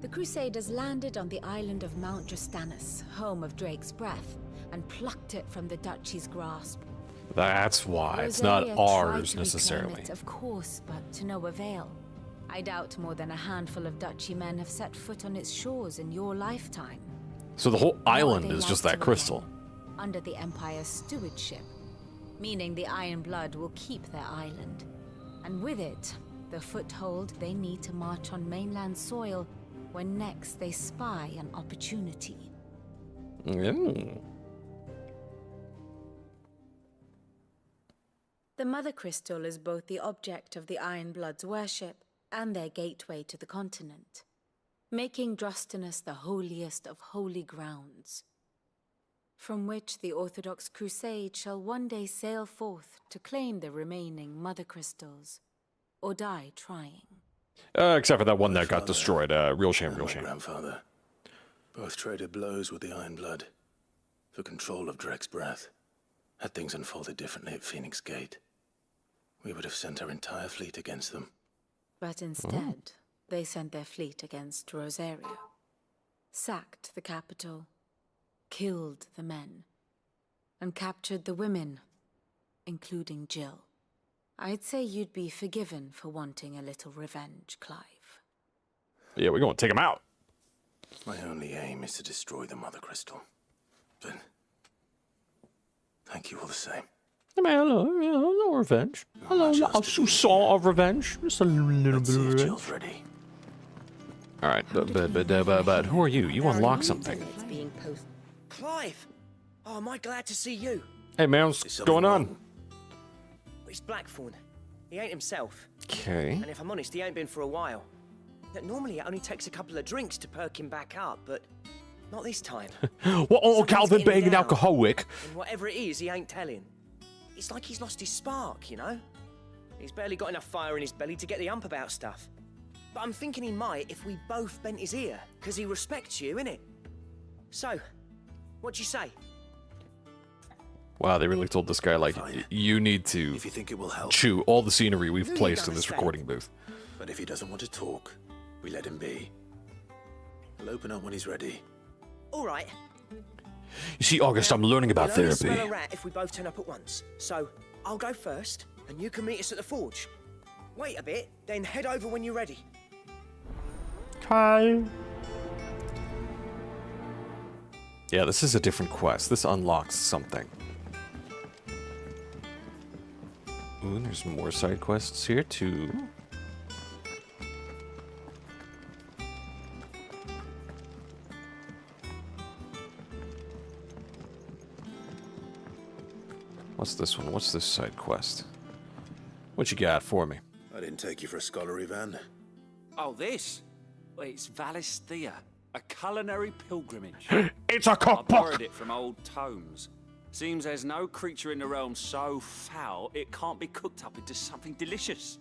the Crusaders landed on the island of Mount Drastanus, home of Drake's Breath, and plucked it from the Duchy's grasp. That's why. It's not Rosaria ours, tried to necessarily. reclaim it, of course, but to no avail. I doubt more than a handful of Duchy men have set foot on its shores in your lifetime. So the whole Now island they is lie just to that crystal. again, under the Empire's stewardship, meaning the Iron Blood will keep their island. And with it, the foothold they need to march on mainland soil when next they spy an opportunity. The Mother Crystal is both the object of the Iron Blood's worship and their gateway to the continent, making Drastanus the holiest of holy grounds, from which the Orthodox Crusade shall one day sail forth to claim the remaining Mother Crystals, or die trying. Except for that one that got destroyed. Real shame, real shame. Grandfather both traded blows with the Iron Blood for control of Drake's Breath. Had things unfolded differently at Phoenix Gate, we would have sent our entire fleet against them. But instead, they sent their fleet against Rosaria, sacked the capital, killed the men, and captured the women, including Jill. I'd say you'd be forgiven for wanting a little revenge, Clive. Yeah, we're going to take him out. My only aim is to destroy the Mother Crystal. But thank you all the same. No revenge. Hello, a sousson of revenge. Just a little bit of revenge. Jill's ready. All right, but who are you? You unlock something. Clive! Oh, am I glad to see you? Hey, man, what's going on? It's Blackthorn. He ain't himself. Okay. And if I'm honest, he ain't been for a while. Normally, it only takes a couple of drinks to perk him back up, but not this time. What? Oh, Calvin being an alcoholic. And whatever it is, he ain't telling. It's like he's lost his spark, you know? He's barely got enough fire in his belly to get the ump about stuff. But I'm thinking he might if we both bent his ear, because he respects you, innit? So, what you say? Wow, they really told this guy, like, you need to If you think it will help. chew all the scenery we've placed in this recording booth. But if he doesn't want to talk, we let him be. He'll open up when he's ready. All right. You see, August, I'm learning about We'll only therapy. smell a rat if we both turn up at once. So, I'll go first, and you can meet us at the forge. Wait a bit, then head over when you're ready. Hi. Yeah, this is a different quest. This unlocks something. Ooh, there's more side quests here, too. What's this one? What's this side quest? What you got for me? I didn't take you for a scholarly van. Oh, this? It's Valisthea, a culinary pilgrimage. It's a I cookbook! borrowed it from old tomes. Seems there's no creature in the realm so foul it can't be cooked up into something delicious.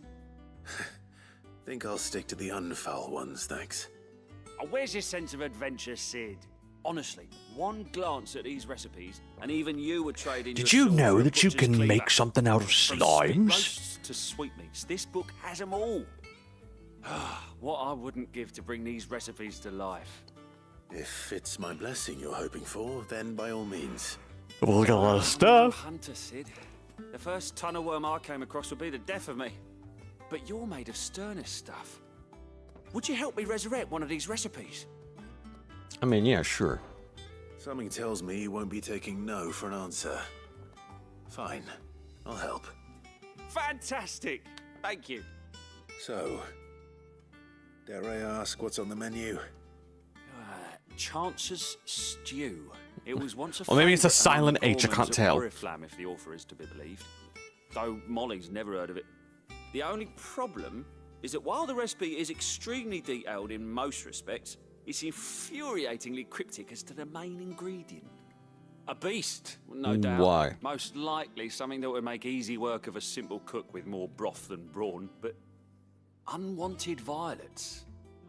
Think I'll stick to the unfoul ones, thanks. Where's your sense of adventure, Sid? Honestly, one glance at these recipes, and even you would trade in. Did your you sword know for a that you butcher's can make cleaver. something out of From spit slimes? roasts to sweetmeats, this book has them all. What I wouldn't give to bring these recipes to life. If it's my blessing you're hoping for, then by all means. Well, we got a lot of I'm no stuff. hunter, Sid. The first ton of worm I came across would be the death of me. But you're made of sterner stuff. Would you help me resurrect one of these recipes? I mean, yeah, sure. Something tells me you won't be taking no for an answer. Fine, I'll help. Fantastic! Thank you. So, dare I ask what's on the menu? Chance's Stew. It was once a Well, maybe it's a favourite among silent H, I gourmands can't of tell. Oriflamme, if the author is to be believed. Though Molly's never heard of it. The only problem is that while the recipe is extremely detailed in most respects, it's infuriatingly cryptic as to the main ingredient. A beast, no doubt. Why? Most likely something that would make easy work of a simple cook with more broth than brawn, but unwanted violets.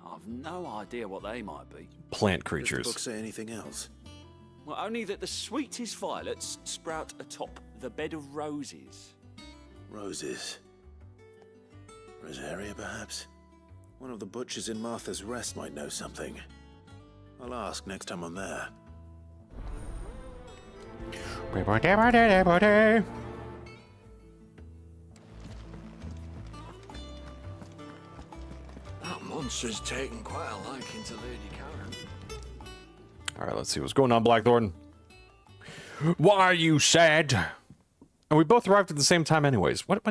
I've no idea what they might be. Plant Does the creatures. book say anything else? Well, only that the sweetest violets sprout atop the bed of roses. Roses. Rosaria, perhaps? One of the butchers in Martha's Rest might know something. I'll ask next time I'm there. That monster's taken quite a liking to Lady Karen. All right, let's see what's going on, Blackthorn. Why are you sad? And we both arrived at the same time anyways. What?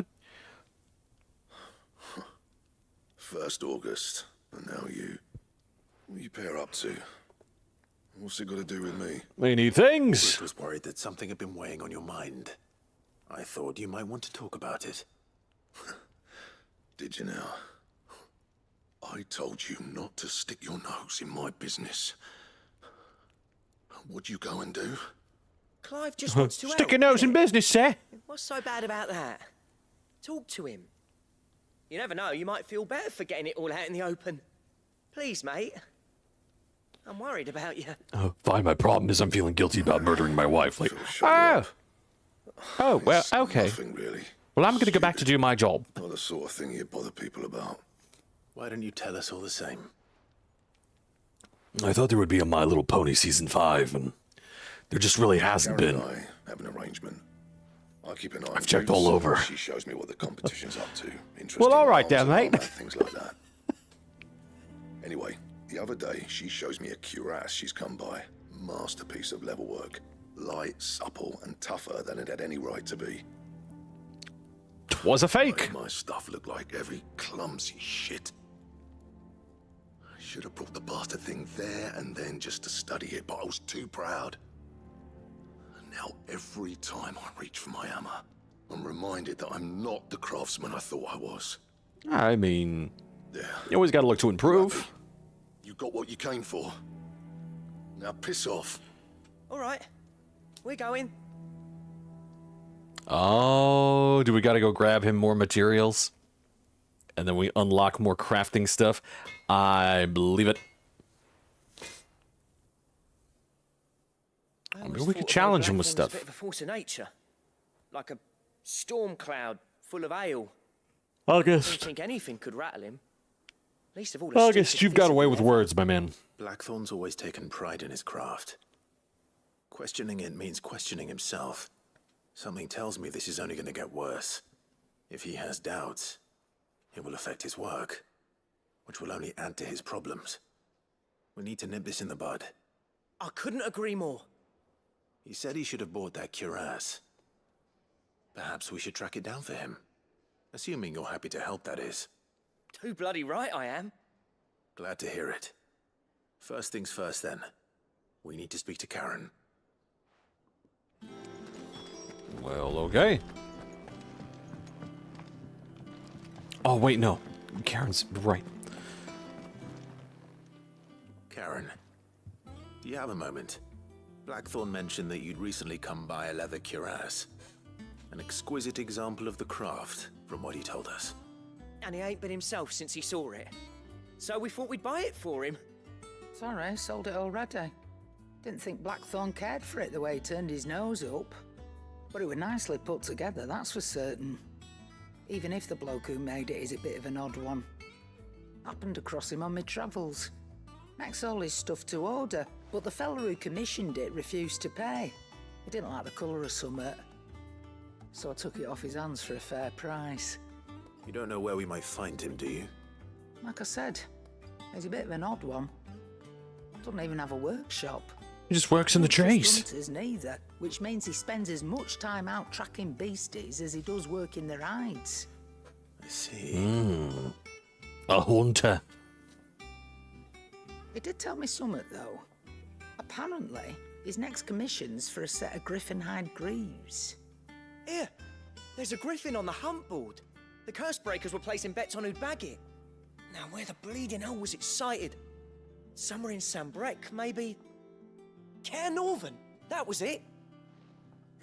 1st August, and now you. What you pair up to? What's it got to do with me? Many things. Chris was worried that something had been weighing on your mind. I thought you might want to talk about it. Did you now? I told you not to stick your nose in my business. What'd you go and do? Clive just wants to Stick help. your nose in business, sir. What's so bad about that? Talk to him. You never know, you might feel better for getting it all out in the open. Please, mate. I'm worried about you. Fine, my problem is I'm feeling guilty about murdering my wife. Like, oh, well, okay. Nothing really. Well, I'm gonna go back to do my job. Not the sort of thing you bother people about. Why don't you tell us all the same? I thought there would be a My Little Pony season 5, and there just really hasn't Karen been. and I have an arrangement. I keep an eye on I've checked Bruce. all over. She shows me what the competition's up to. Well, all right Interesting then, arms and mate. combat, things like that. Anyway, the other day, she shows me a cuirass she's come by. Masterpiece of level work. Light, supple, and tougher than it had any right to be. Was a fake. My stuff looked like every clumsy shit. I should have brought the bastard thing there and then just to study it, but I was too proud. And now every time I reach for my hammer, I'm reminded that I'm not the craftsman I thought I was. I mean, There. you always got to look to improve. You got what you came for. Now piss off. All right, we're going. Oh, do we got to go grab him more materials? And then we unlock more crafting stuff? I believe it. I mean, we could challenge him with A stuff. bit of a force of nature, like a storm cloud full of ale. August. Didn't think anything could rattle him. Least of all. a August, stupid you've piece got of away with leather. words, my man. Blackthorn's always taken pride in his craft. Questioning it means questioning himself. Something tells me this is only going to get worse. If he has doubts, it will affect his work, which will only add to his problems. We need to nip this in the bud. I couldn't agree more. He said he should have bought that cuirass. Perhaps we should track it down for him. Assuming you're happy to help, that is. Too bloody right I am. Glad to hear it. First things first, then. We need to speak to Karen. Well, okay. Oh, wait, no. Karen's right. you have a moment? Blackthorn mentioned that you'd recently come by a leather cuirass. An exquisite example of the craft, from what he told us. And he ain't been himself since he saw it. So we thought we'd buy it for him. Sorry, sold it already. Didn't think Blackthorn cared for it the way he turned his nose up. But it was nicely put together, that's for certain. Even if the bloke who made it is a bit of an odd one. Happened across him on my travels. Makes all his stuff to order, but the fella who commissioned it refused to pay. He didn't like the colour of summit. So I took it off his hands for a fair price. You don't know where we might find him, do you? Like I said, he's a bit of an odd one. Doesn't even have a workshop. He just works in the chase. Hunters neither, which means he spends as much time out tracking beasties as he does working their hides. I see. A hunter. He did tell me something, though. Apparently, his next commission's for a set of griffin hide greaves. Here, there's a griffin on the hunt board. The curse breakers were placing bets on who'd bag it. Now, where the bleeding hell was it sighted? Somewhere in Sambrec, maybe. Care Northern, that was it.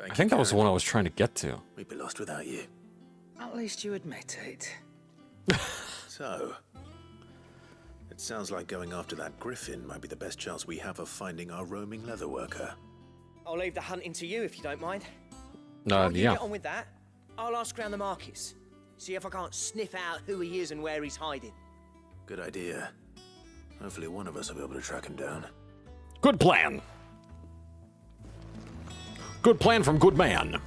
I think that was the one I was trying to get to. We'd be lost without you. At least you admit it. So, it sounds like going after that griffin might be the best chance we have of finding our roaming leatherworker. I'll leave the hunting to you if you don't mind. Yeah. Get on with that. I'll ask around the markets. See if I can't sniff out who he is and where he's hiding. Good idea. Hopefully one of us will be able to track him down. Good plan. Good plan from good man.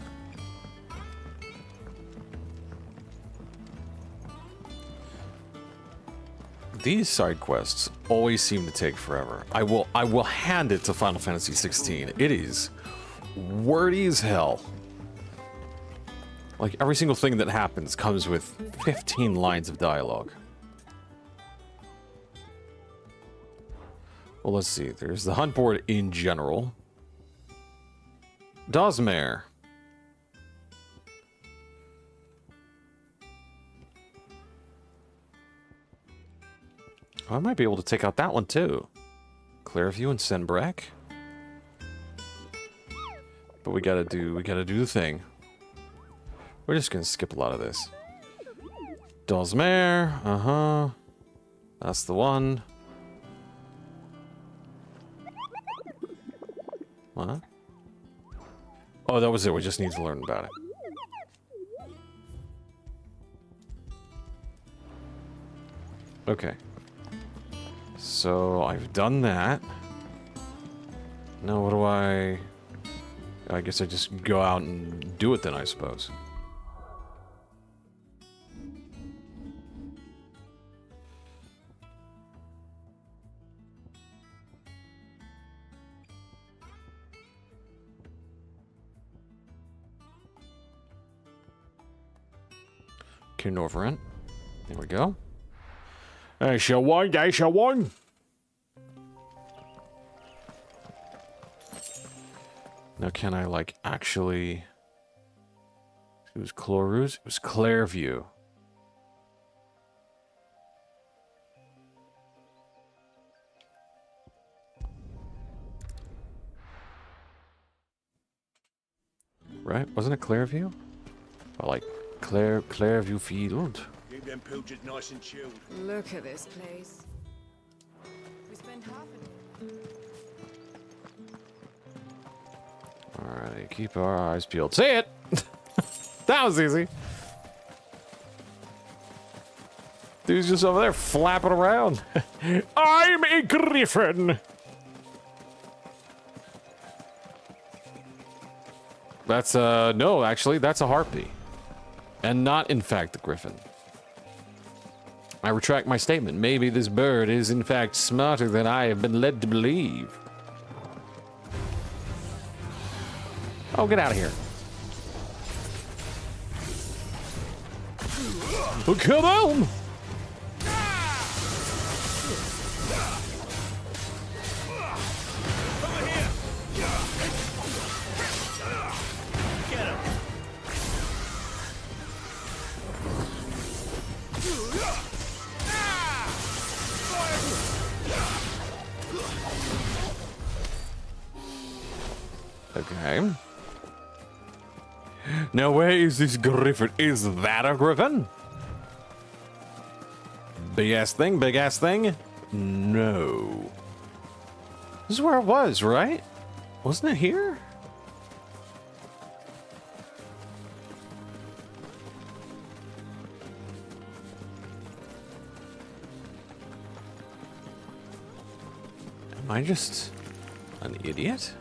These side quests always seem to take forever. I will hand it to Final Fantasy 16. It is wordy as hell. Like every single thing that happens comes with 15 lines of dialogue. Well, let's see. There's the hunt board in general. Dosmere. Oh, I might be able to take out that one too. Clearview and Senbrek. But we gotta do the thing. We're just gonna skip a lot of this. Dosmere, that's the one. What? Oh, that was it. We just need to learn about it. Okay. So, I've done that. Now what do I guess I just go out and do it then, I suppose. Norvrent. There we go. I shall one. Now can I, like, actually... It was Cloruz? It was Clairview. Right? Wasn't it Clairview? Or, like... Clairview Field. Keep them pilchards nice and chilled. Look at this place. We spent half an hour. Alright, keep our eyes peeled. See it! That was easy. Dude's just over there flapping around. I'm a griffin! That's, no, actually, that's a harpy. And not, in fact, the griffin. I retract my statement. Maybe this bird is, in fact, smarter than I have been led to believe. Oh, get out of here. Oh, come on! Okay. Now, where is this griffin? Is that a griffin? Big ass thing, big ass thing? No. This is where it was, right? Wasn't it here? Am I just an idiot?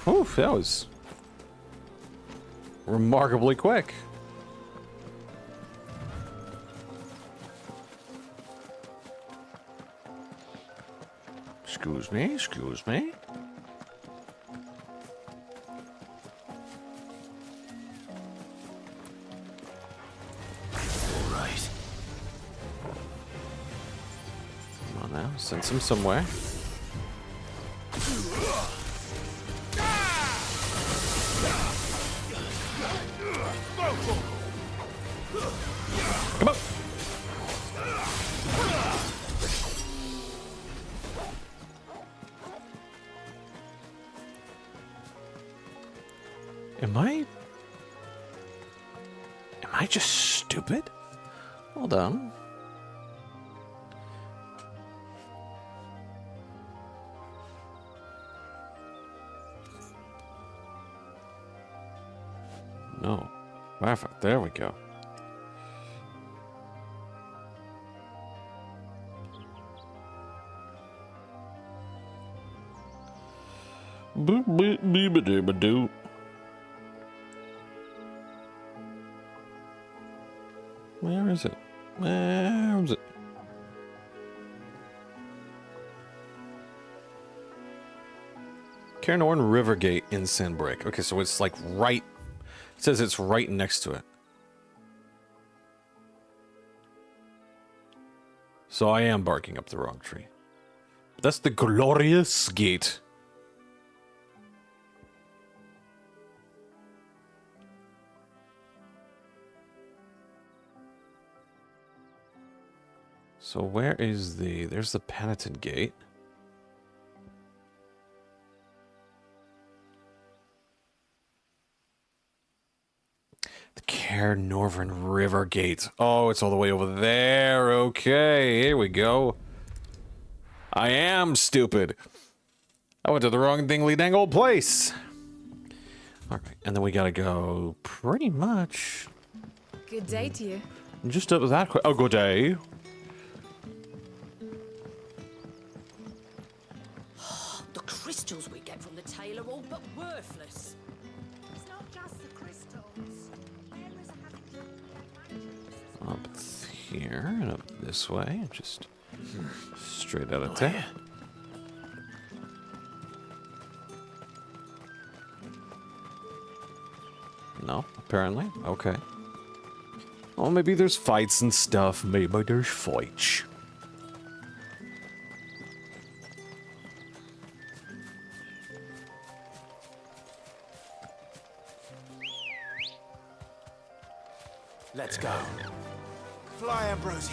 Oof, that was remarkably quick. Excuse me, excuse me. All right. Come on now, send him somewhere. Come on. Am I just stupid? Hold on. No. Perfect. There we go. Boop-boop-beep-a-doo-ba-doo. Where is it? Where is it? Cairnorn Rivergate in Sandbreak. Okay, so it's like right... It says it's right next to it. So I am barking up the wrong tree. But that's the glorious gate. So where is the... There's the Penitent Gate. The Cairnorvin River Gate. Oh, it's all the way over there. Okay, here we go. I am stupid. I went to the wrong dingly-dangle place. Alright, and then we gotta go pretty much... Good day to you. Just up that quick. Oh, good day. The crystals we get from the tail are all but worthless. It's not just the crystals. Areas are having to Up here and up this way. Just straight out of town. No, apparently. Okay. Oh, maybe there's fights and stuff. Maybe there's fights. Let's go. Fly, Ambrosia.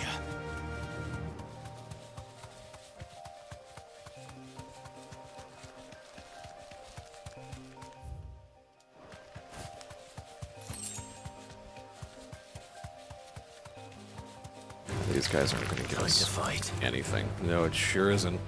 These guys aren't going to give us anything. No, it sure isn't.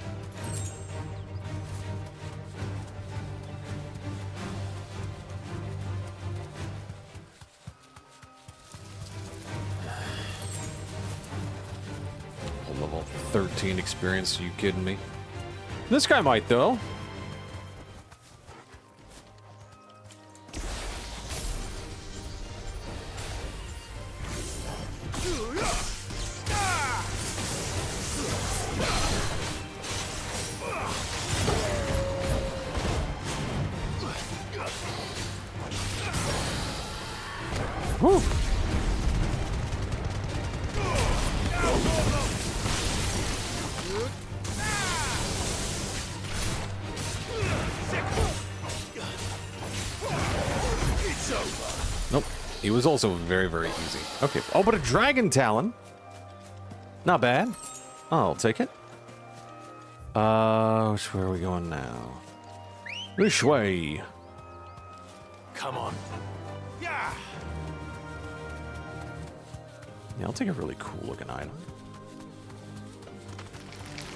Level 13 experience, are you kidding me? This guy might, though. Woo! Nope. He was also very, very easy. Okay. Oh, but a dragon talon. Not bad. I'll take it. Which way are we going now? This way. Come on. Yeah. Yeah, I'll take a really cool looking item.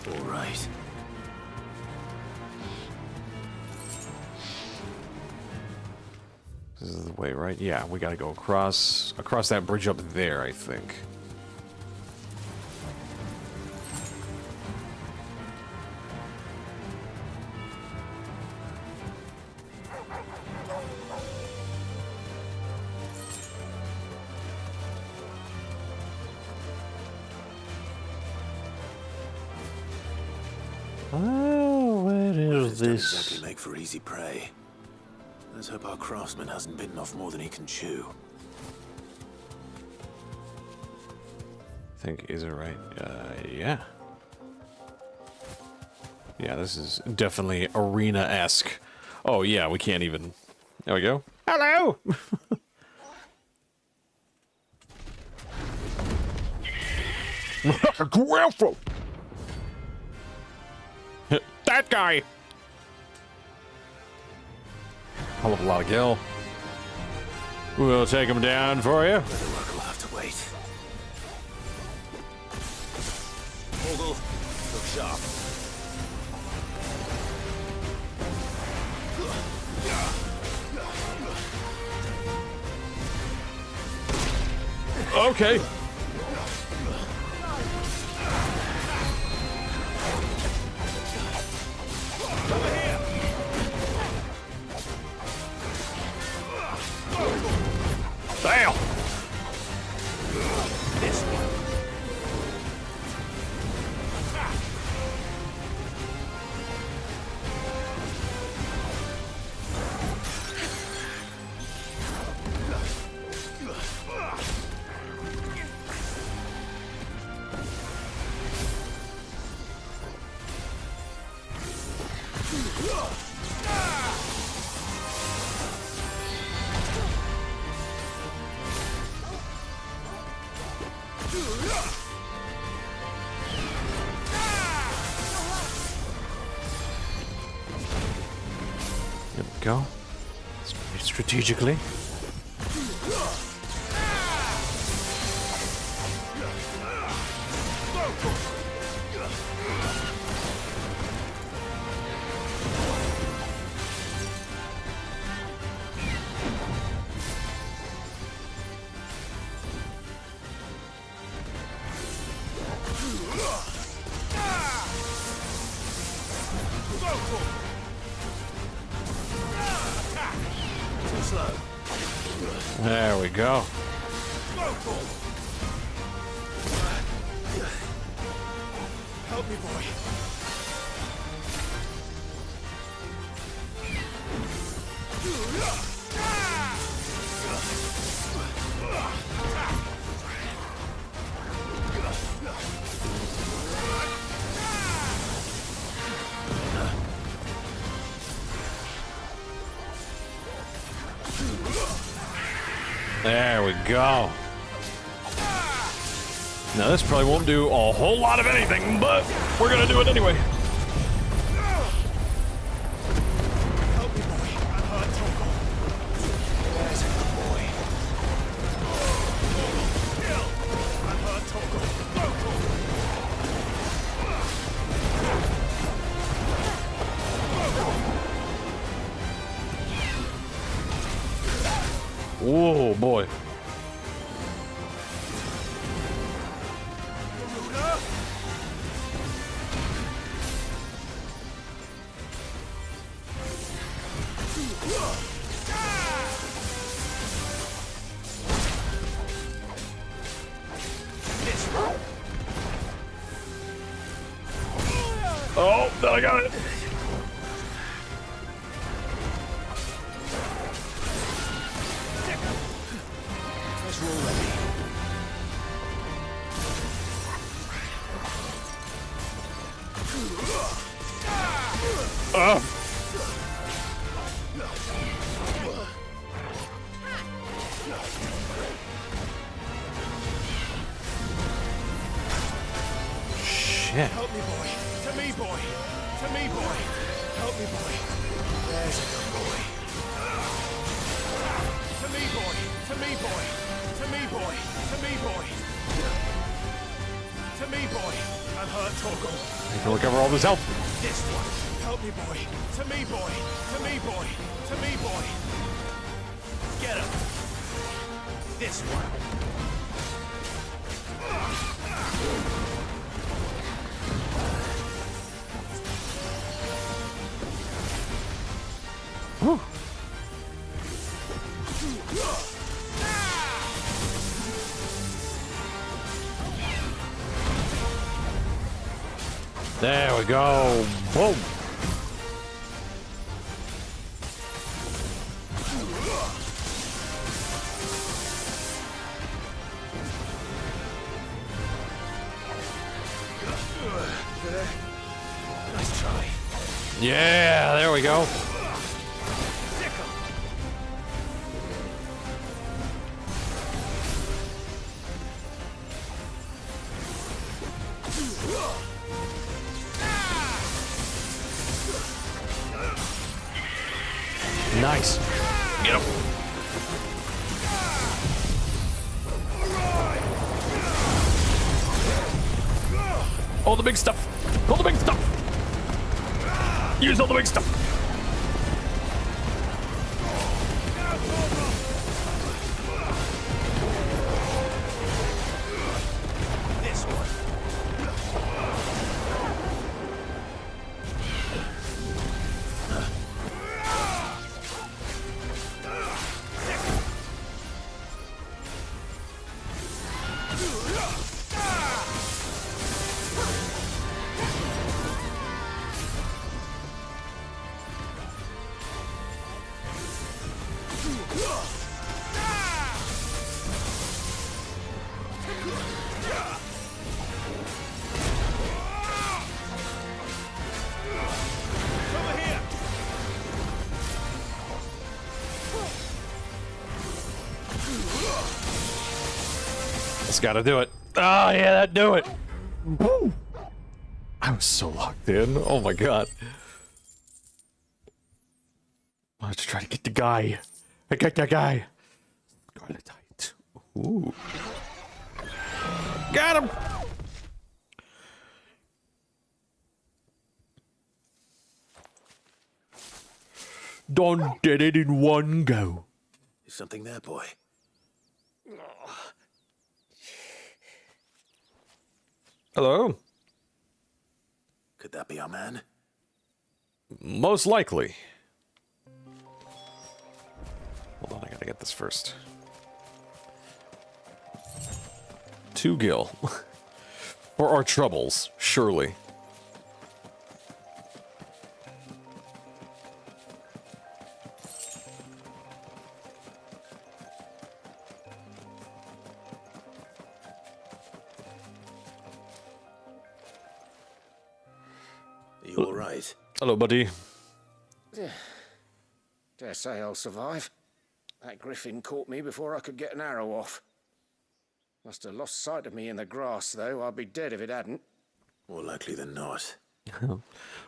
All right. This is the way, right? Yeah, we gotta go across that bridge up there, I think. Oh, where is Don't this? exactly make for easy prey. Let's hope our craftsman hasn't bitten off more than he can chew. I think, is it right? Yeah. Yeah, this is definitely arena-esque. Oh, yeah, we can't even... There we go. Hello! Grandpa! That guy! Hell of a lot of gil. We'll take him down for you. The work will have to wait. Mogul, look sharp. Okay. Damn. There we go. Strategically. There we go. Help me, boy. There we go. Now this probably won't do a whole lot of anything, but we're gonna do it anyway. Help me, boy. I'm hurt, Toggle. There's a good boy. Kill. I'm hurt, Toggle. Whoa, boy. Oh, I got it. Let's roll ready. can. Help me, boy. To me, boy. To me, boy. Help me, boy. There's a good boy. To me, boy. To me, boy. To me, boy. To me, boy. To me, boy. I'm hurt, Torgal. You can recover all this health. This one. Help me, boy. To me, boy. To me, boy. To me, boy. Get him. This one. Whew. There we go. Boom. Nice try. Yeah, there we go. Nice. Get him. All the big stuff. All the big stuff. Use all the big stuff. This one. Just gotta do it. Oh, yeah, that do it. Woo. I was so locked in. Oh my god. Let's try to get the guy. I got that guy. Scarletite. Ooh. Got him! Done did it in one go. Is something there, boy? Hello? Could that be our man? Most likely. Hold on, I gotta get this first. 2 gil. For our troubles, surely. Are you alright? Hello, buddy. Dare say I'll survive. That griffin caught me before I could get an arrow off. Must have lost sight of me in the grass, though. I'd be dead if it hadn't. More likely than not. Well,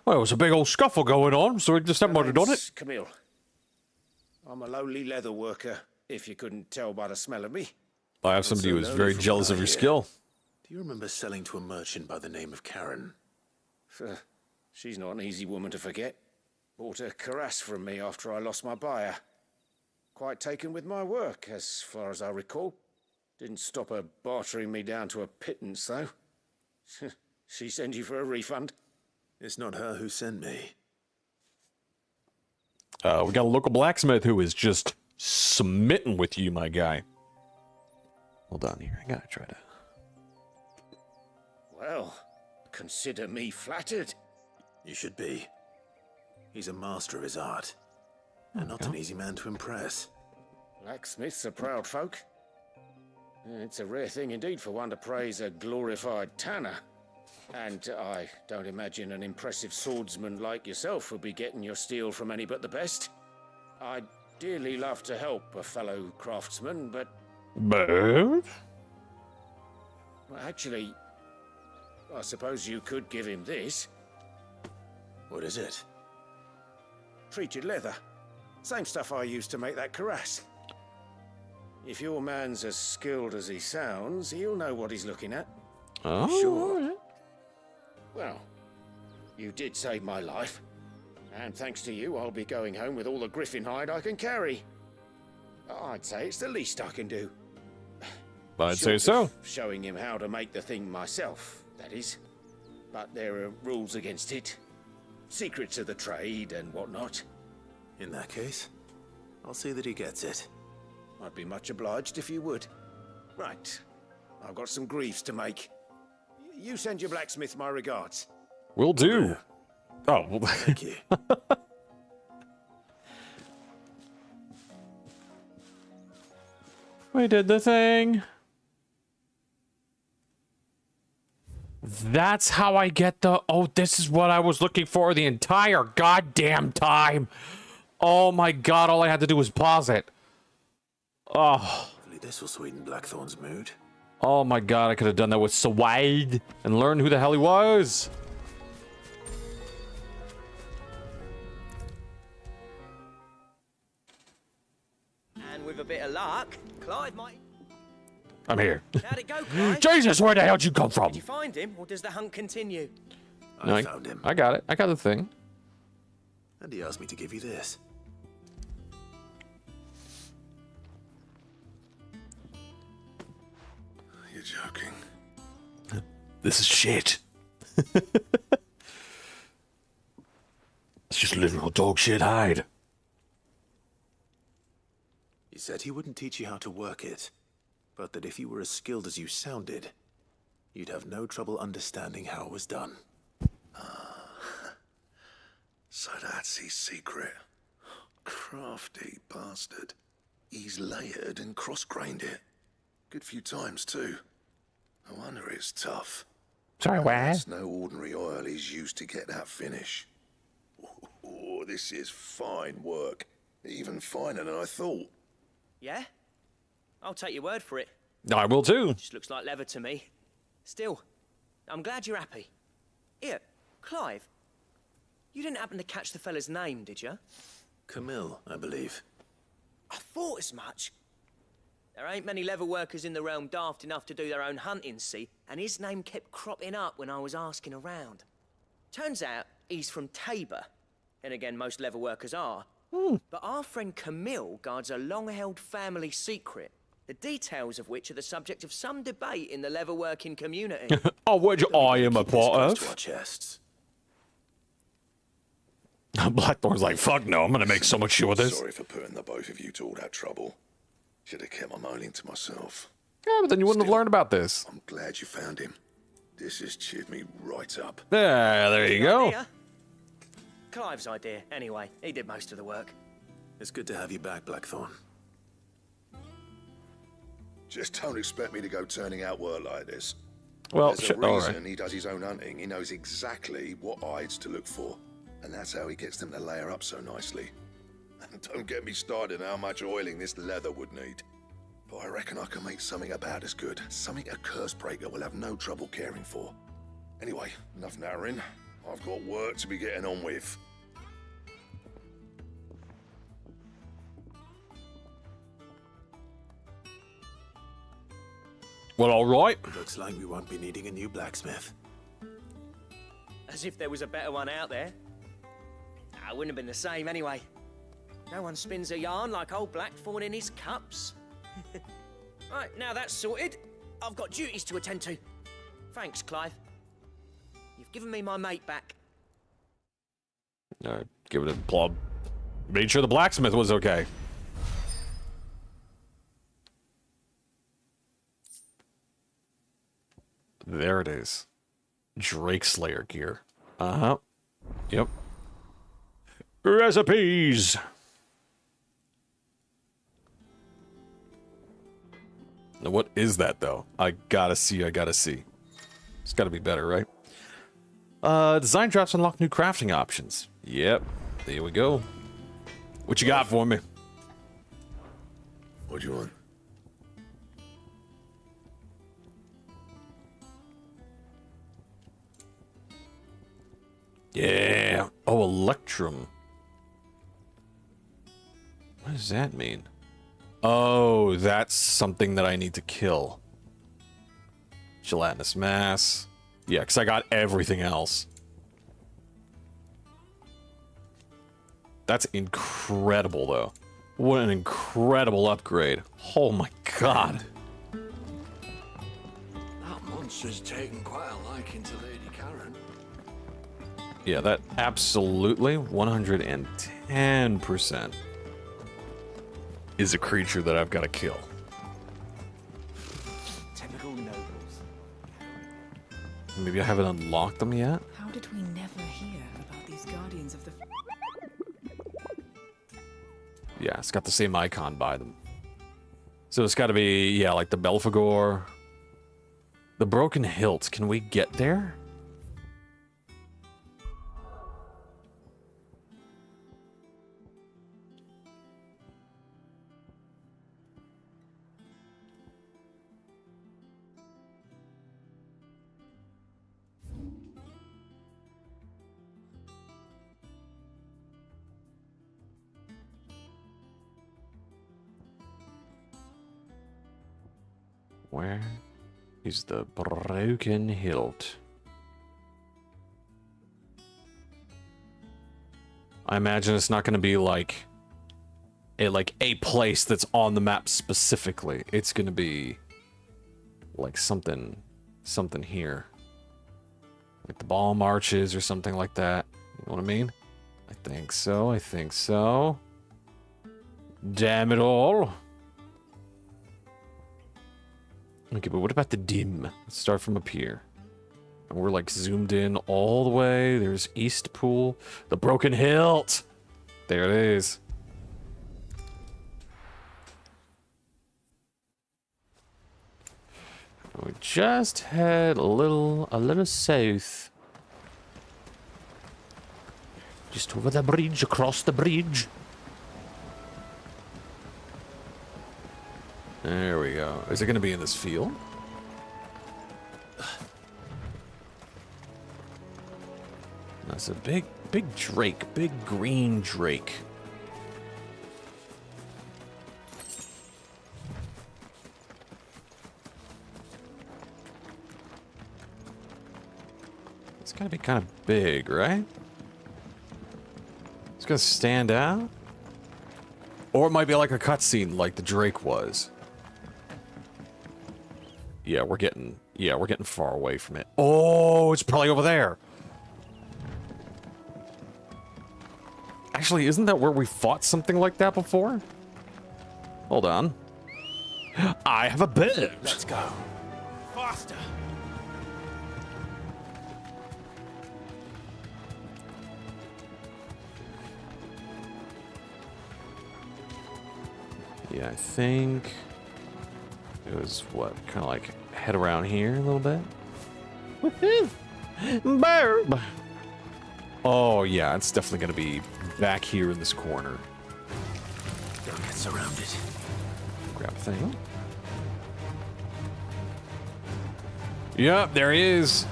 there was a big old scuffle going on, so we just might have done it. Camille. I'm a lowly leather worker, if you couldn't tell by the smell of me. I have somebody who is very jealous of your skill. Do you remember selling to a merchant by the name of Karen? She's not an easy woman to forget. Bought a cuirass from me after I lost my buyer. Quite taken with my work, as far as I recall. Didn't stop her bartering me down to a pittance, though. She send you for a refund? It's not her who sent me. We got a local blacksmith who is just smitten with you, my guy. Hold on here, I gotta try to... Well, consider me flattered. You should be. He's a master of his art. And not an easy man to impress. Blacksmiths are proud folk. It's a rare thing indeed for one to praise a glorified tanner. And I don't imagine an impressive swordsman like yourself would be getting your steel from any but the best. I'd dearly love to help a fellow craftsman, but... But? Well, actually, I suppose you could give him this. What is it? Treated leather. Same stuff I used to make that cuirass. If your man's as skilled as he sounds, he'll know what he's looking at. Oh, sure. Well, you did save my life. And thanks to you, I'll be going home with all the griffin hide I can carry. I'd say it's the least I can do. I'd say Short so. of showing him how to make the thing myself, that is. But there are rules against it. Secrets of the trade and whatnot. In that case, I'll see that he gets it. I'd be much obliged if you would. Right. I've got some griefs to make. You send your blacksmith my regards. Will do. Oh, well, thank you. We did the thing. That's how I get the... Oh, this is what I was looking for the entire goddamn time. Oh my god, all I had to do was pause it. Oh. Hopefully this will sweeten Blackthorn's mood. Oh my god, I could have done that with Swade and learned who the hell he was. And with a bit of luck, Clive might... I'm here. How'd it go, Clive? Jesus, where the hell did you come from? Did you find him, or does the hunt continue? I found him. I got it. I got the thing. And he asked me to give you this. You're joking. This is shit. It's just literal dog shit hide. He said he wouldn't teach you how to work it, but that if you were as skilled as you sounded, you'd have no trouble understanding how it was done. So that's his secret. Crafty bastard. He's layered and cross-grained it. Good few times, too. No wonder it's tough. Sorry, where? It's no ordinary oil he's used to get that finish. Oh, this is fine work. Even finer than I thought. Yeah? I'll take your word for it. I will too. Just looks like leather to me. Still, I'm glad you're happy. Here, Clive. You didn't happen to catch the fella's name, did you? Camille, I believe. I thought as much. There ain't many leather workers in the realm daft enough to do their own hunting, see? And his name kept cropping up when I was asking around. Turns out he's from Tabor. And again, most leather workers are. But our friend Camille guards a long-held family secret, the details of which are the subject of some debate in the leather-working community. Oh, which I am a part To our of. chests. Blackthorn's like, fuck no, I'm gonna make so much shit with this. Sorry for putting the both of you to all that trouble. Should have kept my moaning to myself. Yeah, but then you wouldn't have learned about this. I'm glad you found him. This has cheered me right up. Yeah, there you go. Idea? Clive's idea, anyway. He did most of the work. It's good to have you back, Blackthorn. Just don't expect me to go turning out work like this. Well, There's a all reason right. he does his own hunting. He knows exactly what hides to look for. And that's how he gets them to layer up so nicely. And don't get me started on how much oiling this leather would need. But I reckon I can make something about as good. Something a curse breaker will have no trouble caring for. Anyway, enough narrowing. I've got work to be getting on with. Well, all right. Looks like we won't be needing a new blacksmith. As if there was a better one out there. Nah, it wouldn't have been the same anyway. No one spins a yarn like old Blackthorn in his cups. Right, now that's sorted. I've got duties to attend to. Thanks, Clive. You've given me my mate back. All right, give it a plug. Made sure the blacksmith was okay. There it is. Drake Slayer gear. Uh-huh. Yep. Recipes! Now, what is that, though? I gotta see. It's gotta be better, right? Design drops unlock new crafting options. Yep. There we go. What you got for me? What do you want? mushroom. What does that mean? Oh, that's something that I need to kill. Gelatinous mass. Yeah, because I got everything else. That's incredible, though. What an incredible upgrade. Oh my god. That monster's taken quite a liking to Lady Karen. Yeah, that absolutely 110% is a creature that I've got to kill. Typical nobles. Maybe I haven't unlocked them yet? How did we never hear about these guardians of the... Yeah, it's got the same icon by them. So it's got to be, yeah, like the Belphegor. The Broken Hilt. Can we get there? Where is the Broken Hilt? I imagine it's not going to be like a place that's on the map specifically. It's going to be like something here. Like the Balm Arches or something like that. You know what I mean? I think so. I think so. Damn it all. Okay, but what about the dim? Let's start from up here. And we're like zoomed in all the way. There's East Pool. The Broken Hilt! There it is. We just head a little south. Just over the bridge, across the bridge. There we go. Is it going to be in this field? That's a big drake. Big green drake. It's got to be kind of big, right? It's going to stand out? Or it might be like a cutscene like the drake was. Yeah, we're getting far away from it. Oh, it's probably over there. Actually, isn't that where we fought something like that before? Hold on. I have a bit. Let's go. Faster. Yeah, I think it was what, kind of like head around here a little bit. Woohoo! Burb! Oh yeah, it's definitely gonna be back here in this corner. Don't get surrounded. Grab a thing. Yep, there he is.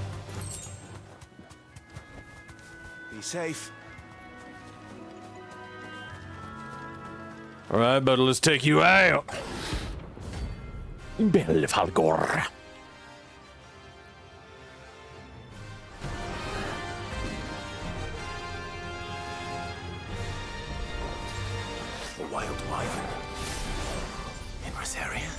Be safe. All right, but let's take you out. Belphegor. A wild wyvern. In this area.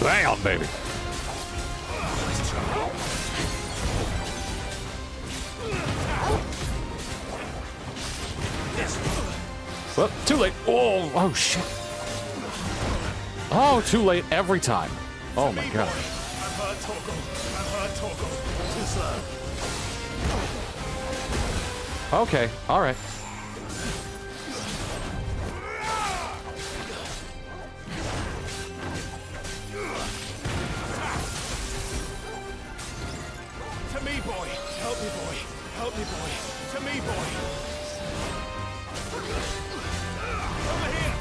Bam, baby. Well, too late. Oh shit. Oh, too late every time. Oh my god. I've heard Torgal. Too slow. Okay, all right. To me, boy. Help me, boy. Help me, boy. To me, boy. Over here.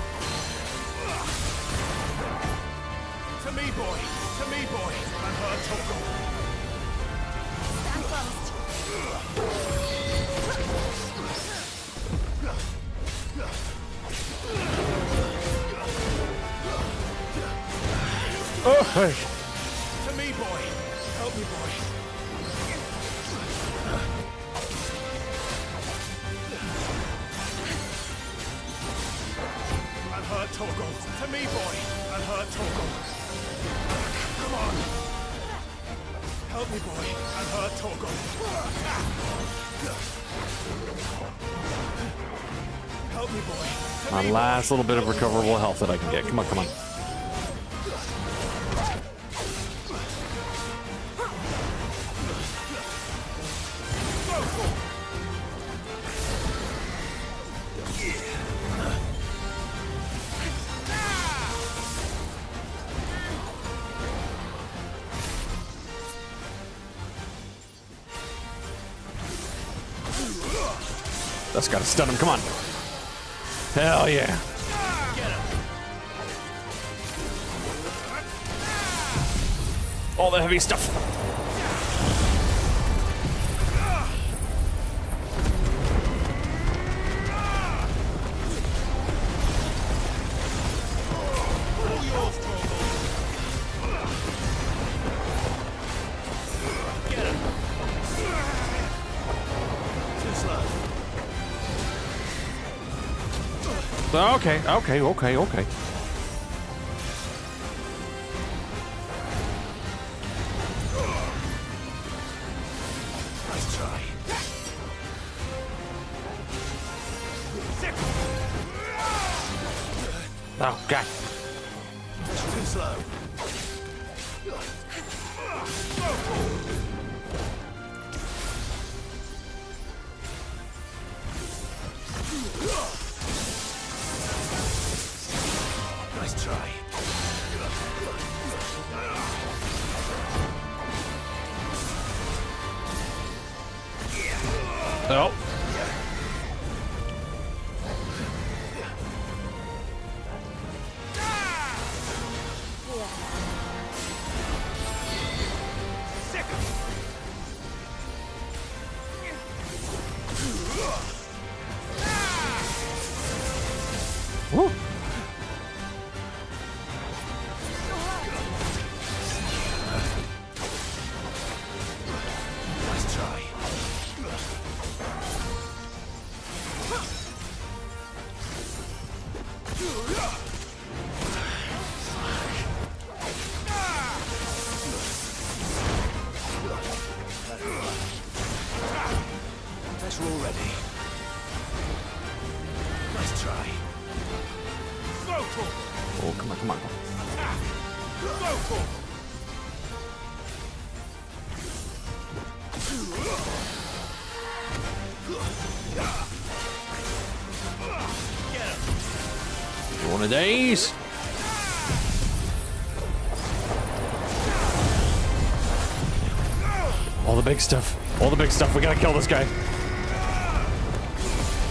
To me, boy! To me, boy! And her Torgal! Stand fast. Oh, To me, boy! Help me, boy! And her Torgal! To me, boy! And her Torgal! Come on! Help me, boy! And her Torgal! Help me, boy! To My me, last boy. little bit of recoverable health that I can get. Come on, come on. That's gotta stun him. Come on. Hell yeah. All the heavy stuff. Okay, okay, okay, okay. Nice try. Oh, God. Too slow. Nice try. Oh. Woo. Nice try. Pressure already. Nice try. Oh, come on, come on. One of these. All the big stuff. All the big stuff. We gotta kill this guy.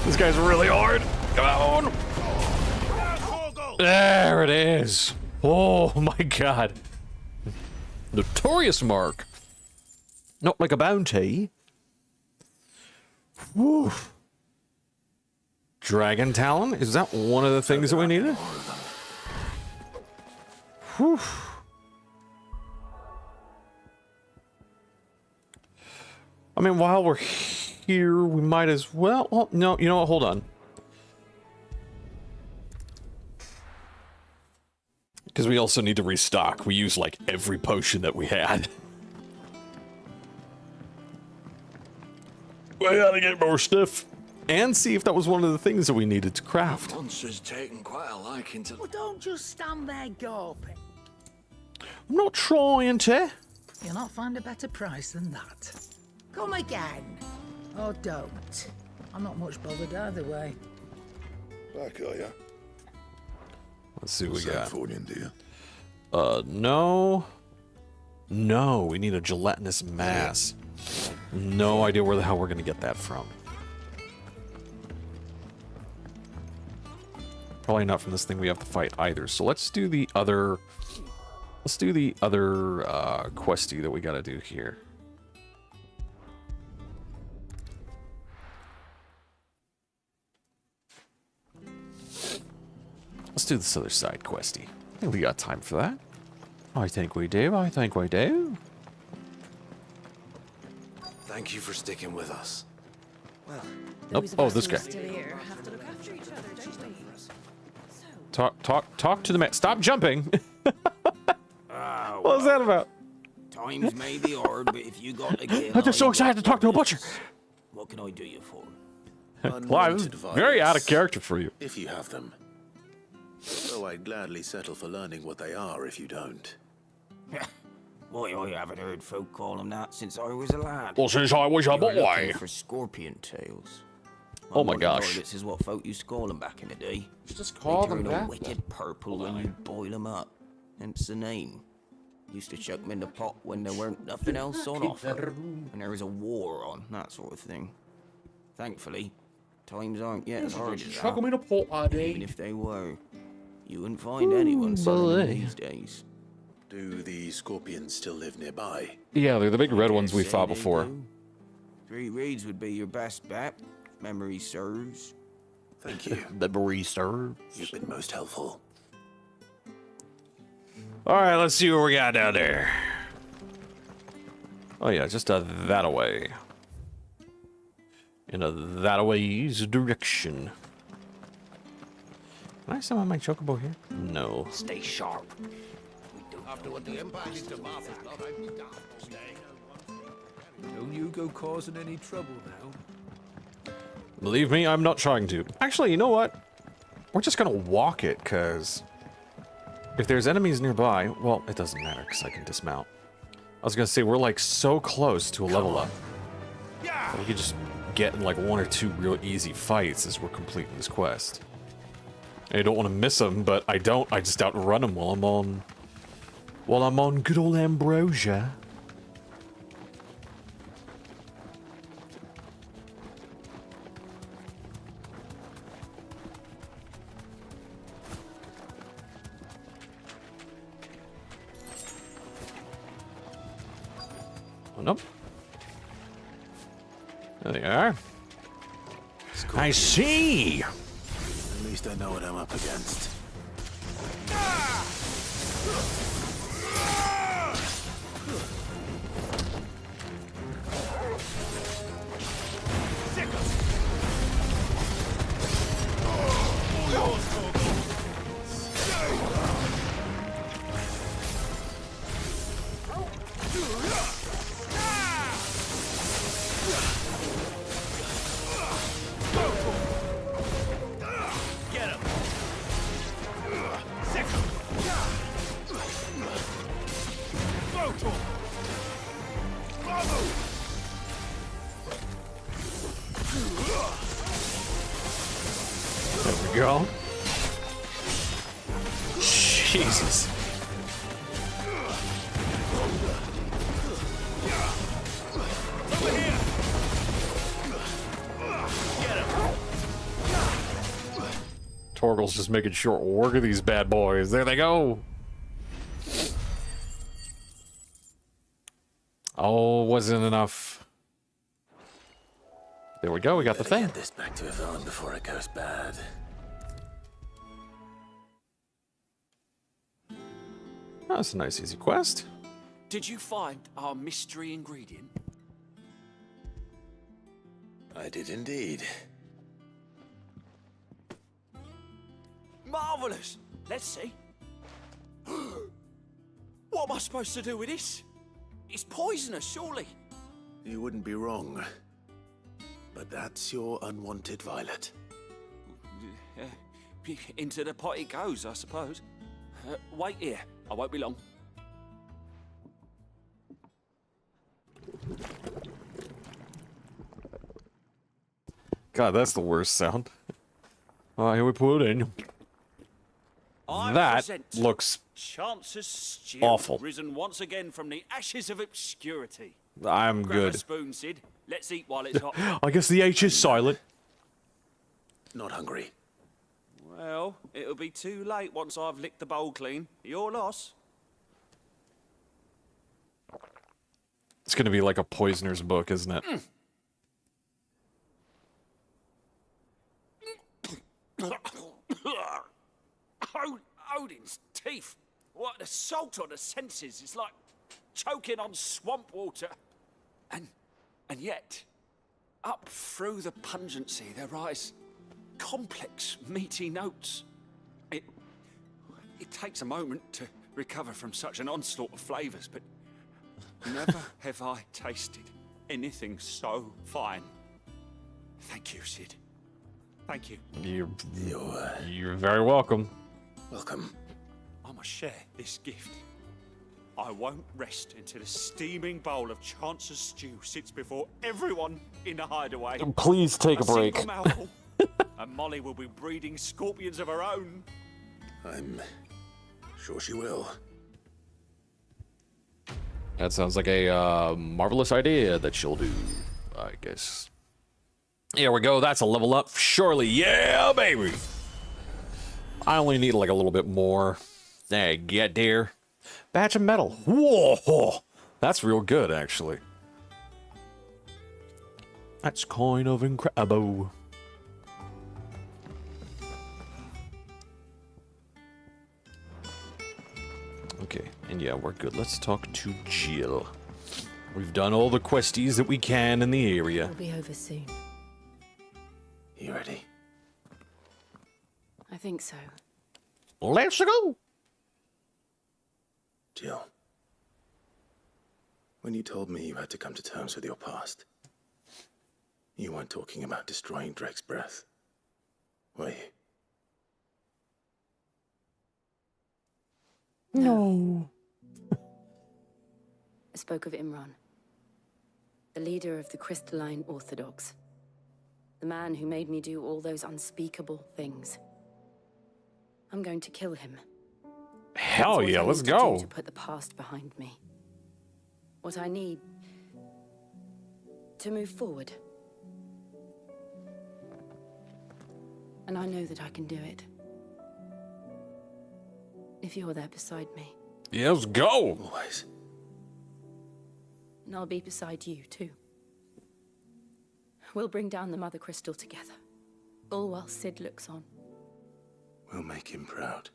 This guy's really hard. Come on. There it is. Oh my God. Notorious mark. Not like a bounty. Whew. Dragon Talon? Is that one of the things that we needed? Whew. I mean, while we're here, we might as well... Oh, no, you know what? Hold on. Because we also need to restock. We used, like, every potion that we had. We gotta get more stuff. And see if that was one of the things that we needed to craft. Monster's taken quite a liking to... Well, don't just stand there gawping. I'm not trying to. You'll not find a better price than that. Come again. Or don't. I'm not much bothered either way. Back, are ya? Let's see what we Same got. for you, dear. No. No, we need a gelatinous mass. No idea where the hell we're gonna get that from. Probably not from this thing we have to fight either. So let's do the other Let's do the other questy that we gotta do here. Let's do this other side questy. I think we got time for that. I think we do. I think we do. Thank you for sticking with us. Well, Oh, this guy. Talk to the man. Stop jumping. What was that about? Times may be hard, but if you got to get, I'm just so excited to talk to a butcher. What can I do you for? Well, this is very out of character for you. If you have them. Though I'd gladly settle for learning what they are if you don't. Why, I haven't heard folk call them that since I was a lad. Well, since I was a You're boy. looking for scorpion tails. Oh my gosh. This is what folk used to call them back in the day. Just call them They turn that? a wicked purple when you boil them up. Hence the name. Used to chuck them in the pot when there weren't nothing else on offer. When there was a war on, that sort of thing. Thankfully, times aren't yet as hard as that. Chuck them in a pot, And even if they were, you wouldn't find anyone selling them these days. Do the scorpions still live nearby? Yeah, they're the big red ones we fought before. 3 reeds would be your best bet. Memory serves. Thank you. Memory serves. You've been most helpful. Alright, let's see what we got down there. Oh yeah, just a that-away. In a that-away's direction. Can I summon my chocobo here? No. Stay sharp. After what the Empire did to Martha's blood, I'd be daft staying. Don't you go causing any trouble now. Believe me, I'm not trying to. Actually, you know what? We're just gonna walk it, because if there's enemies nearby, well, it doesn't matter, because I can dismount. I was gonna say, we're like so close to a level up. We could just get in like 1 or 2 real easy fights as we're completing this quest. I don't want to miss them, but I don't. I just outrun them while I'm on good old Ambrosia. Oh, nope. There they are. I see! At least I know what I'm up against. There we go. Jesus. Torgal's just making short work of these bad boys. There they go. Oh, wasn't enough. There we go. We got the thing. Get this back to Yvonne before it goes bad. Oh, that's a nice, easy quest. Did you find our mystery ingredient? I did indeed. Marvelous! Let's see. What am I supposed to do with this? It's poisonous, surely. You wouldn't be wrong. But that's your unwanted violet. Into the pot it goes, I suppose. Wait here. I won't be long. God, that's the worst sound. Here we put it in. That looks Chance's stew, awful. Risen once again from the ashes of obscurity. I'm Grab good. a spoon, Sid. Let's eat while it's hot. I guess the H is silent. Not hungry. Well, it'll be too late once I've licked the bowl clean. Your loss. It's gonna be like a poisoner's book, isn't it? Odin's teeth. What an assault on the senses. It's like choking on swamp water. And yet, up through the pungency, there rise complex, meaty notes. It takes a moment to recover from such an onslaught of flavors, but never have I tasted anything so fine. Thank you, Sid. Thank you. You're very welcome. Welcome. I must share this gift. I won't rest until a steaming bowl of Chance's stew sits before everyone in the hideaway. Please take a break. Single mouthful, and Molly will be breeding scorpions of her own. I'm sure she will. That sounds like a marvelous idea that she'll do, I guess. Here we go. That's a level up, surely. Yeah, baby. I only need like a little bit more. There you get, dear. Batch of metal. Whoa, that's real good, actually. That's kind of incredible. Okay, and yeah, we're good. Let's talk to Jill. We've done all the questies that we can in the area. We'll be over soon. You ready? I think so. Let's go! Jill, when you told me you had to come to terms with your past, you weren't talking about destroying Drake's breath, were you? No. I spoke of Imran, the leader of the crystalline Orthodox. The man who made me do all those unspeakable things. I'm going to kill him. Hell yeah, let's That's what I need go. to put the past behind me. What I need to move forward. And I know that I can do it. If you're there beside me. Yeah, let's go. Always. And I'll be beside you, too. We'll bring down the Mother Crystal together. All while Sid looks on. We'll make him proud.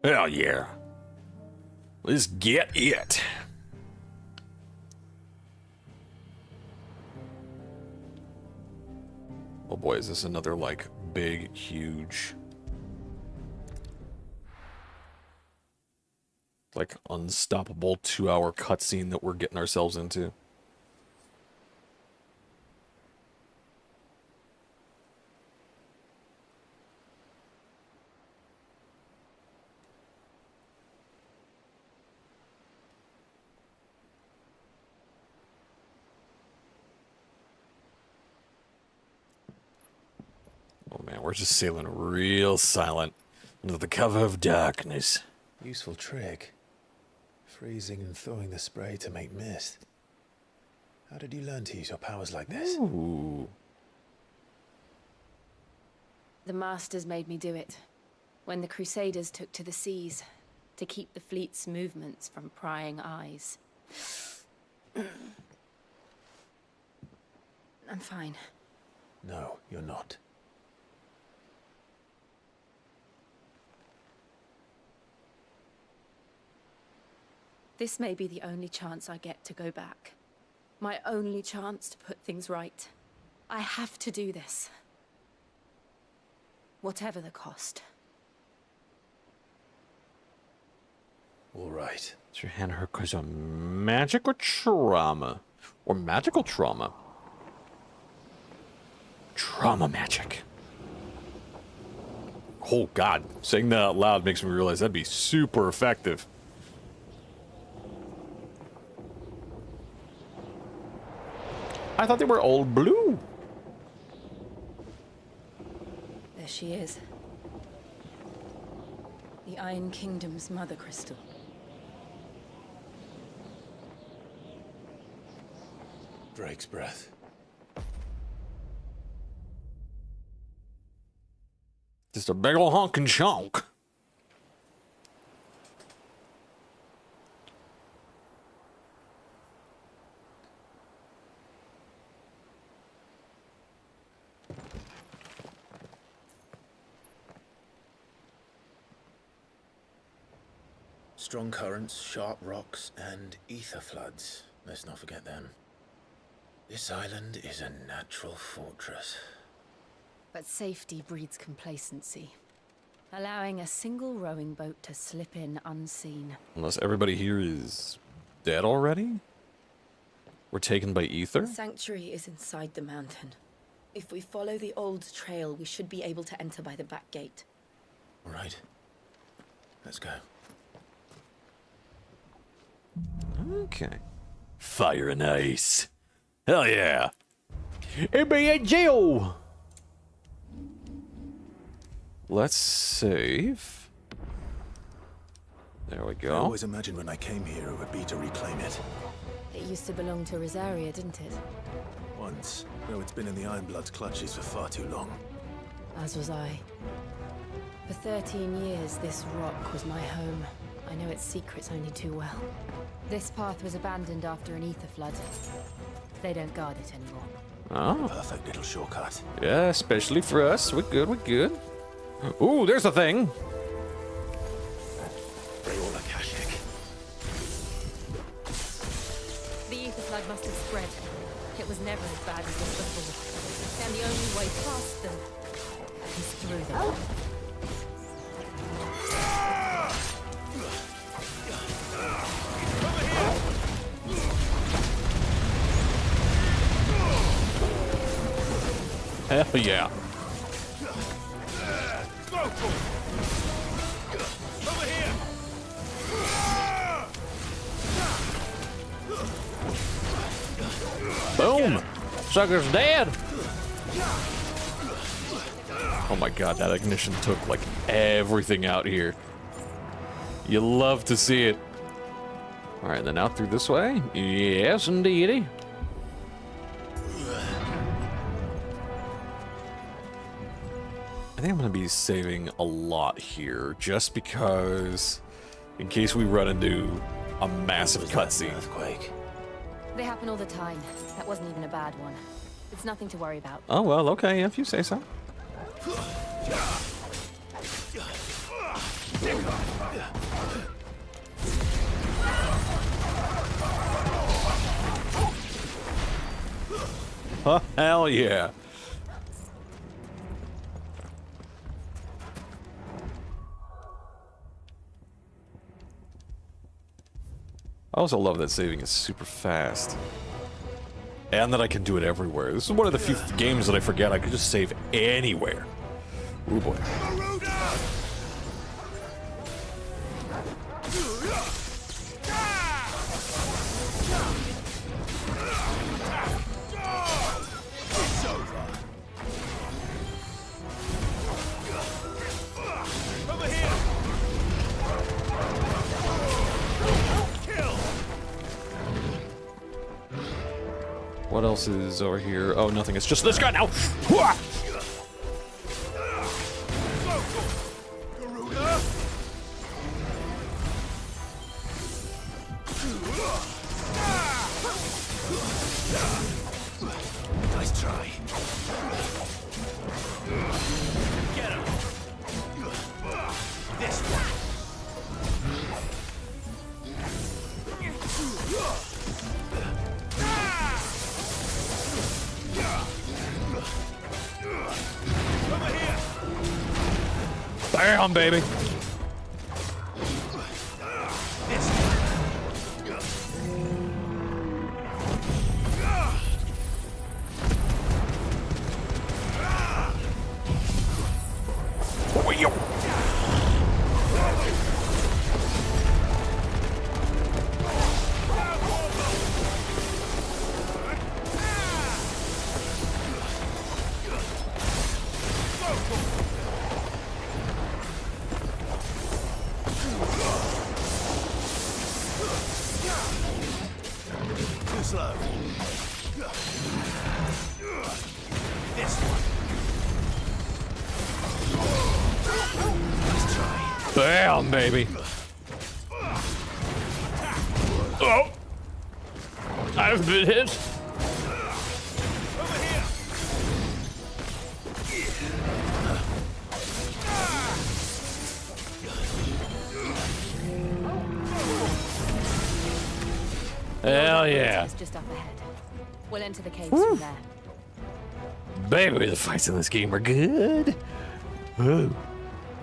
Hell yeah. Let's get it. Oh boy, is this another, like, big, huge... like, unstoppable 2-hour cutscene that we're getting ourselves into. Oh man, we're just sailing real silent under the cover of darkness. Useful trick. Freezing and thawing the spray to make mist. How did you learn to use your powers like this? Ooh. The Masters made me do it. When the Crusaders took to the seas to keep the fleet's movements from prying eyes. I'm fine. No, you're not. This may be the only chance I get to go back. My only chance to put things right. I have to do this. Whatever the cost. All right. Is your hand hurt because of magic or trauma? Or magical trauma? Trauma magic. Oh god, saying that out loud makes me realize that'd be super effective. I thought they were all blue. There she is. The Iron Kingdom's Mother Crystal. Drake's breath. Just a big ol' honkin' chunk. Strong currents, sharp rocks, and ether floods. Let's not forget them. This island is a natural fortress. But safety breeds complacency, allowing a single rowing boat to slip in unseen. Unless everybody here is dead already? We're taken by ether? The sanctuary is inside the mountain. If we follow the old trail, we should be able to enter by the back gate. All right. Let's go. Okay. Fire and ice. Hell yeah. NBA Joe! Let's save. There we I go. always imagined when I came here it would be to reclaim it. It used to belong to Rosaria, didn't it? Once, though it's been in the Ironblood's clutches for far too long. As was I. For 13 years, this rock was my home. I know its secrets only too well. This path was abandoned after an ether flood. They don't guard it anymore. Oh. Perfect little shortcut. Yeah, especially for us. We're good, we're good. Ooh, there's the thing. The ether flood must have spread. It was never as bad as this before. And the only way past them is through them. Hell yeah. Boom! Sucker's dead! Oh my god, that ignition took like everything out here. You love to see it. Alright, then out through this way? Yes, indeedy. I think I'm going to be saving a lot here, just because, in case we run into a massive cutscene. Earthquake. They happen all the time. That wasn't even a bad one. It's nothing to worry about. Oh well, okay, if you say so. Oh, hell yeah. I also love that saving is super fast. And that I can do it everywhere. This is one of the few games that I forget I could just save anywhere. Ooh boy. What else is over here? Oh, nothing. It's just this guy now. Nice try. Get him. This one. Bam, baby. Too slow. This one. Nice try. Bam, baby. Oh. I've been hit. Hell yeah. Is just up ahead. We'll enter the caves Woo. from there. Baby, the fights in this game are good. Oh.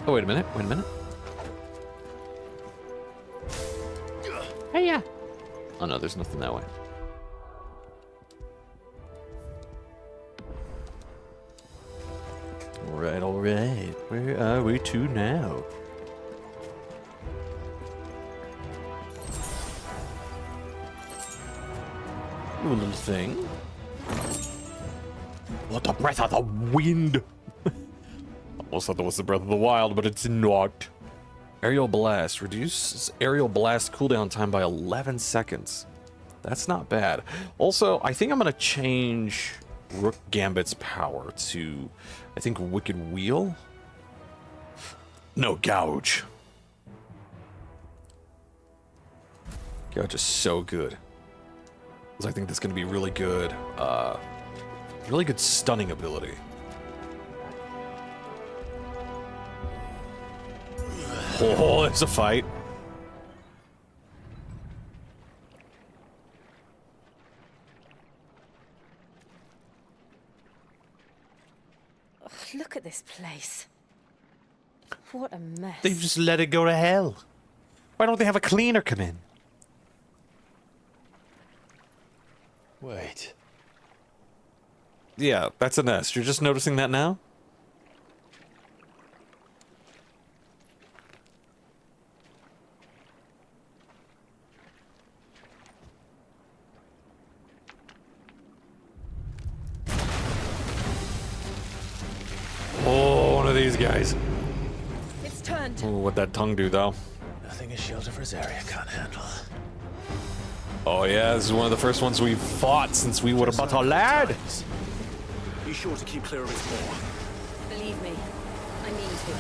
Oh, wait a minute. Wait a minute. Hey, yeah. Oh, no, there's nothing that way. All right. Where are we to now? Ooh, little thing. What the breath of the wind? Almost thought that was the breath of the wild, but it's not. Aerial blast reduces aerial blast cooldown time by 11 seconds. That's not bad. Also, I think I'm gonna change Rook Gambit's power to, I think, Wicked Wheel. No, Gouge. Gouge is so good. 'Cause I think that's gonna be really good. Really good stunning ability. Oh, it's a fight. Ugh, look at this place. What a mess. They've just let it go to hell. Why don't they have a cleaner come in? Wait. Yeah, that's a nest. You're just noticing that now? Oh, one of these guys. It's turned. Ooh, what'd that tongue do, though? Nothing a shield of Rosaria can't handle. Oh, yeah, this is one of the first ones we've fought since we were but a lad. Be sure to keep clear of his maw. Believe me, I mean to.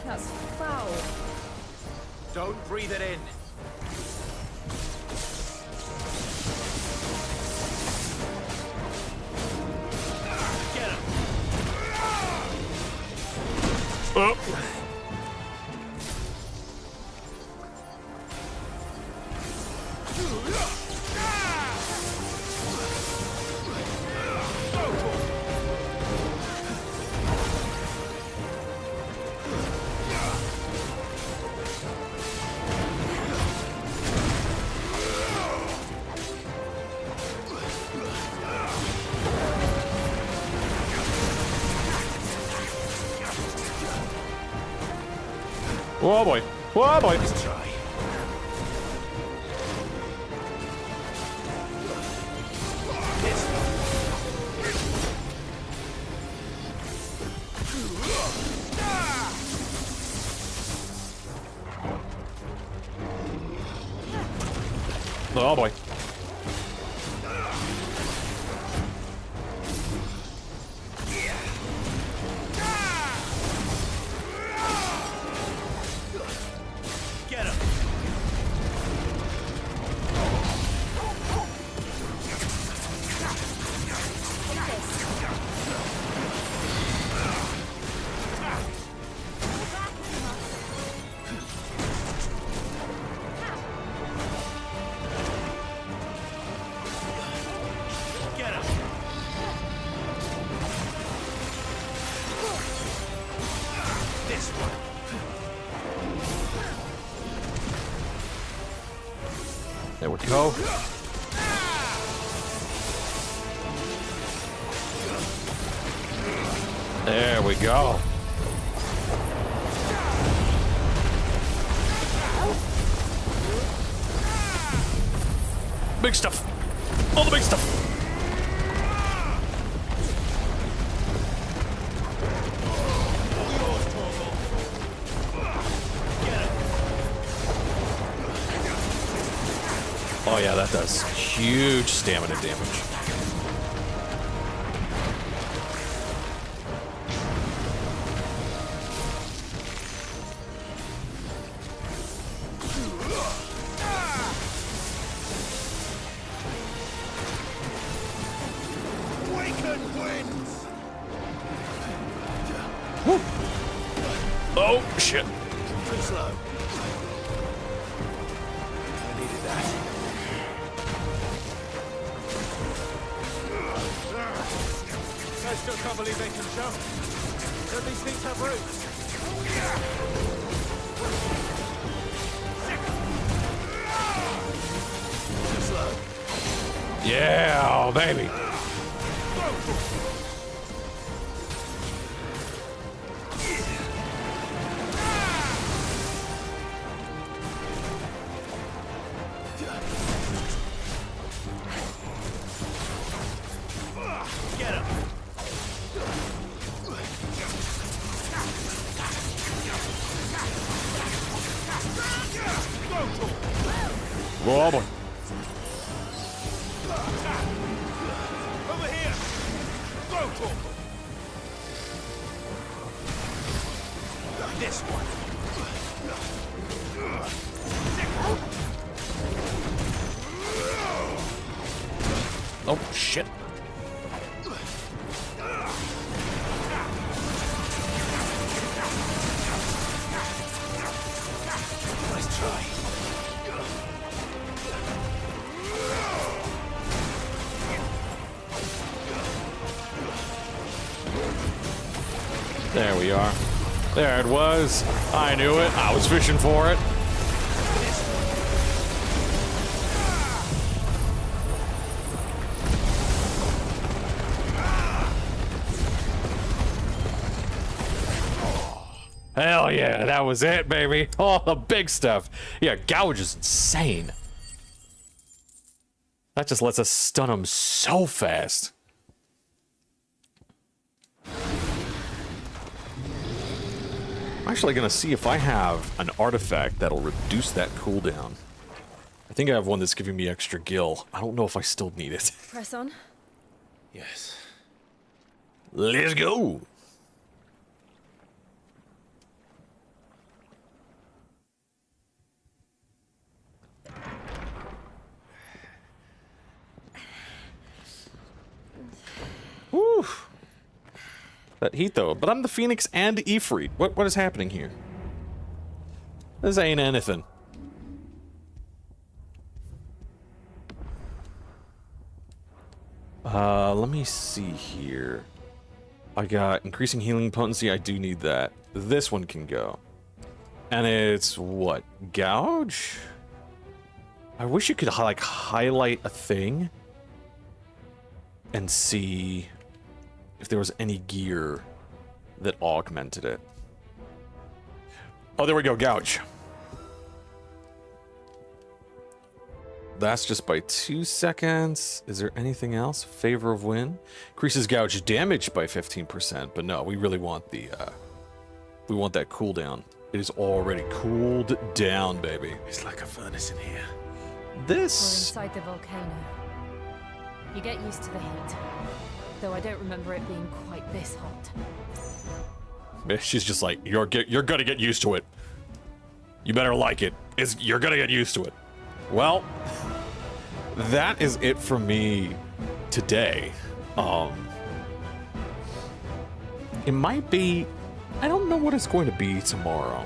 That's foul. Don't breathe it in. Get him. Oh. Oh boy. Oh boy. Let's try. Oh boy. Get him. Get him. This one. There we go. There we go. Big stuff. All the big stuff. Oh yeah, that does huge stamina damage. Awaken winds. Oh shit. Too slow. still can't believe they can jump. Don't these things have roots? Too slow. Yeah, baby. Get him. Whoa, boy. Over here. Go for this one. Oh, shit. Nice try. There we are. There it was. I knew it. I was fishing for it. Hell yeah, that was it, baby. All the big stuff. Yeah, Gouge is insane. That just lets us stun him so fast. I'm actually gonna see if I have an artifact that'll reduce that cooldown. I think I have one that's giving me extra gil. I don't know if I still need it. Press on. Yes. Let's go. Woo. That heat though, but I'm the Phoenix and Ifrit. What is happening here? This ain't anything. Let me see here. I got increasing healing potency. I do need that. This one can go. And it's what? Gouge? I wish you could like highlight a thing and see if there was any gear that augmented it. Oh, there we go, Gouge. That's just by 2 seconds. Is there anything else? Favor of Wind. Increases Gouge damage by 15%, but no, we really want the, we want that cooldown. It is already cooled down, baby. It's like a furnace in here. This... We're inside the volcano. You get used to the heat. Though I don't remember it being quite this hot. She's just like, you're gonna get used to it. You better like it. You're gonna get used to it. Well, that is it for me today. It might be, I don't know what it's going to be tomorrow.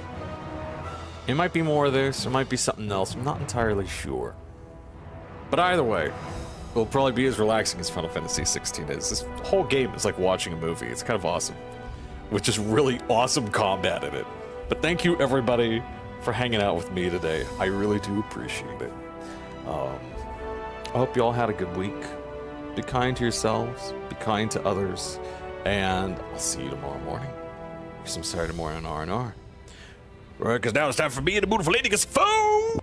It might be more of this, it might be something else, I'm not entirely sure. But either way, it'll probably be as relaxing as Final Fantasy 16 is. This whole game is like watching a movie. It's kind of awesome. With just really awesome combat in it. But thank you everybody for hanging out with me today. I really do appreciate it. I hope you all had a good week. Be kind to yourselves, be kind to others, and I'll see you tomorrow morning for some Saturday morning R&R. Right, because now it's time for me and the beautiful lady gets phone.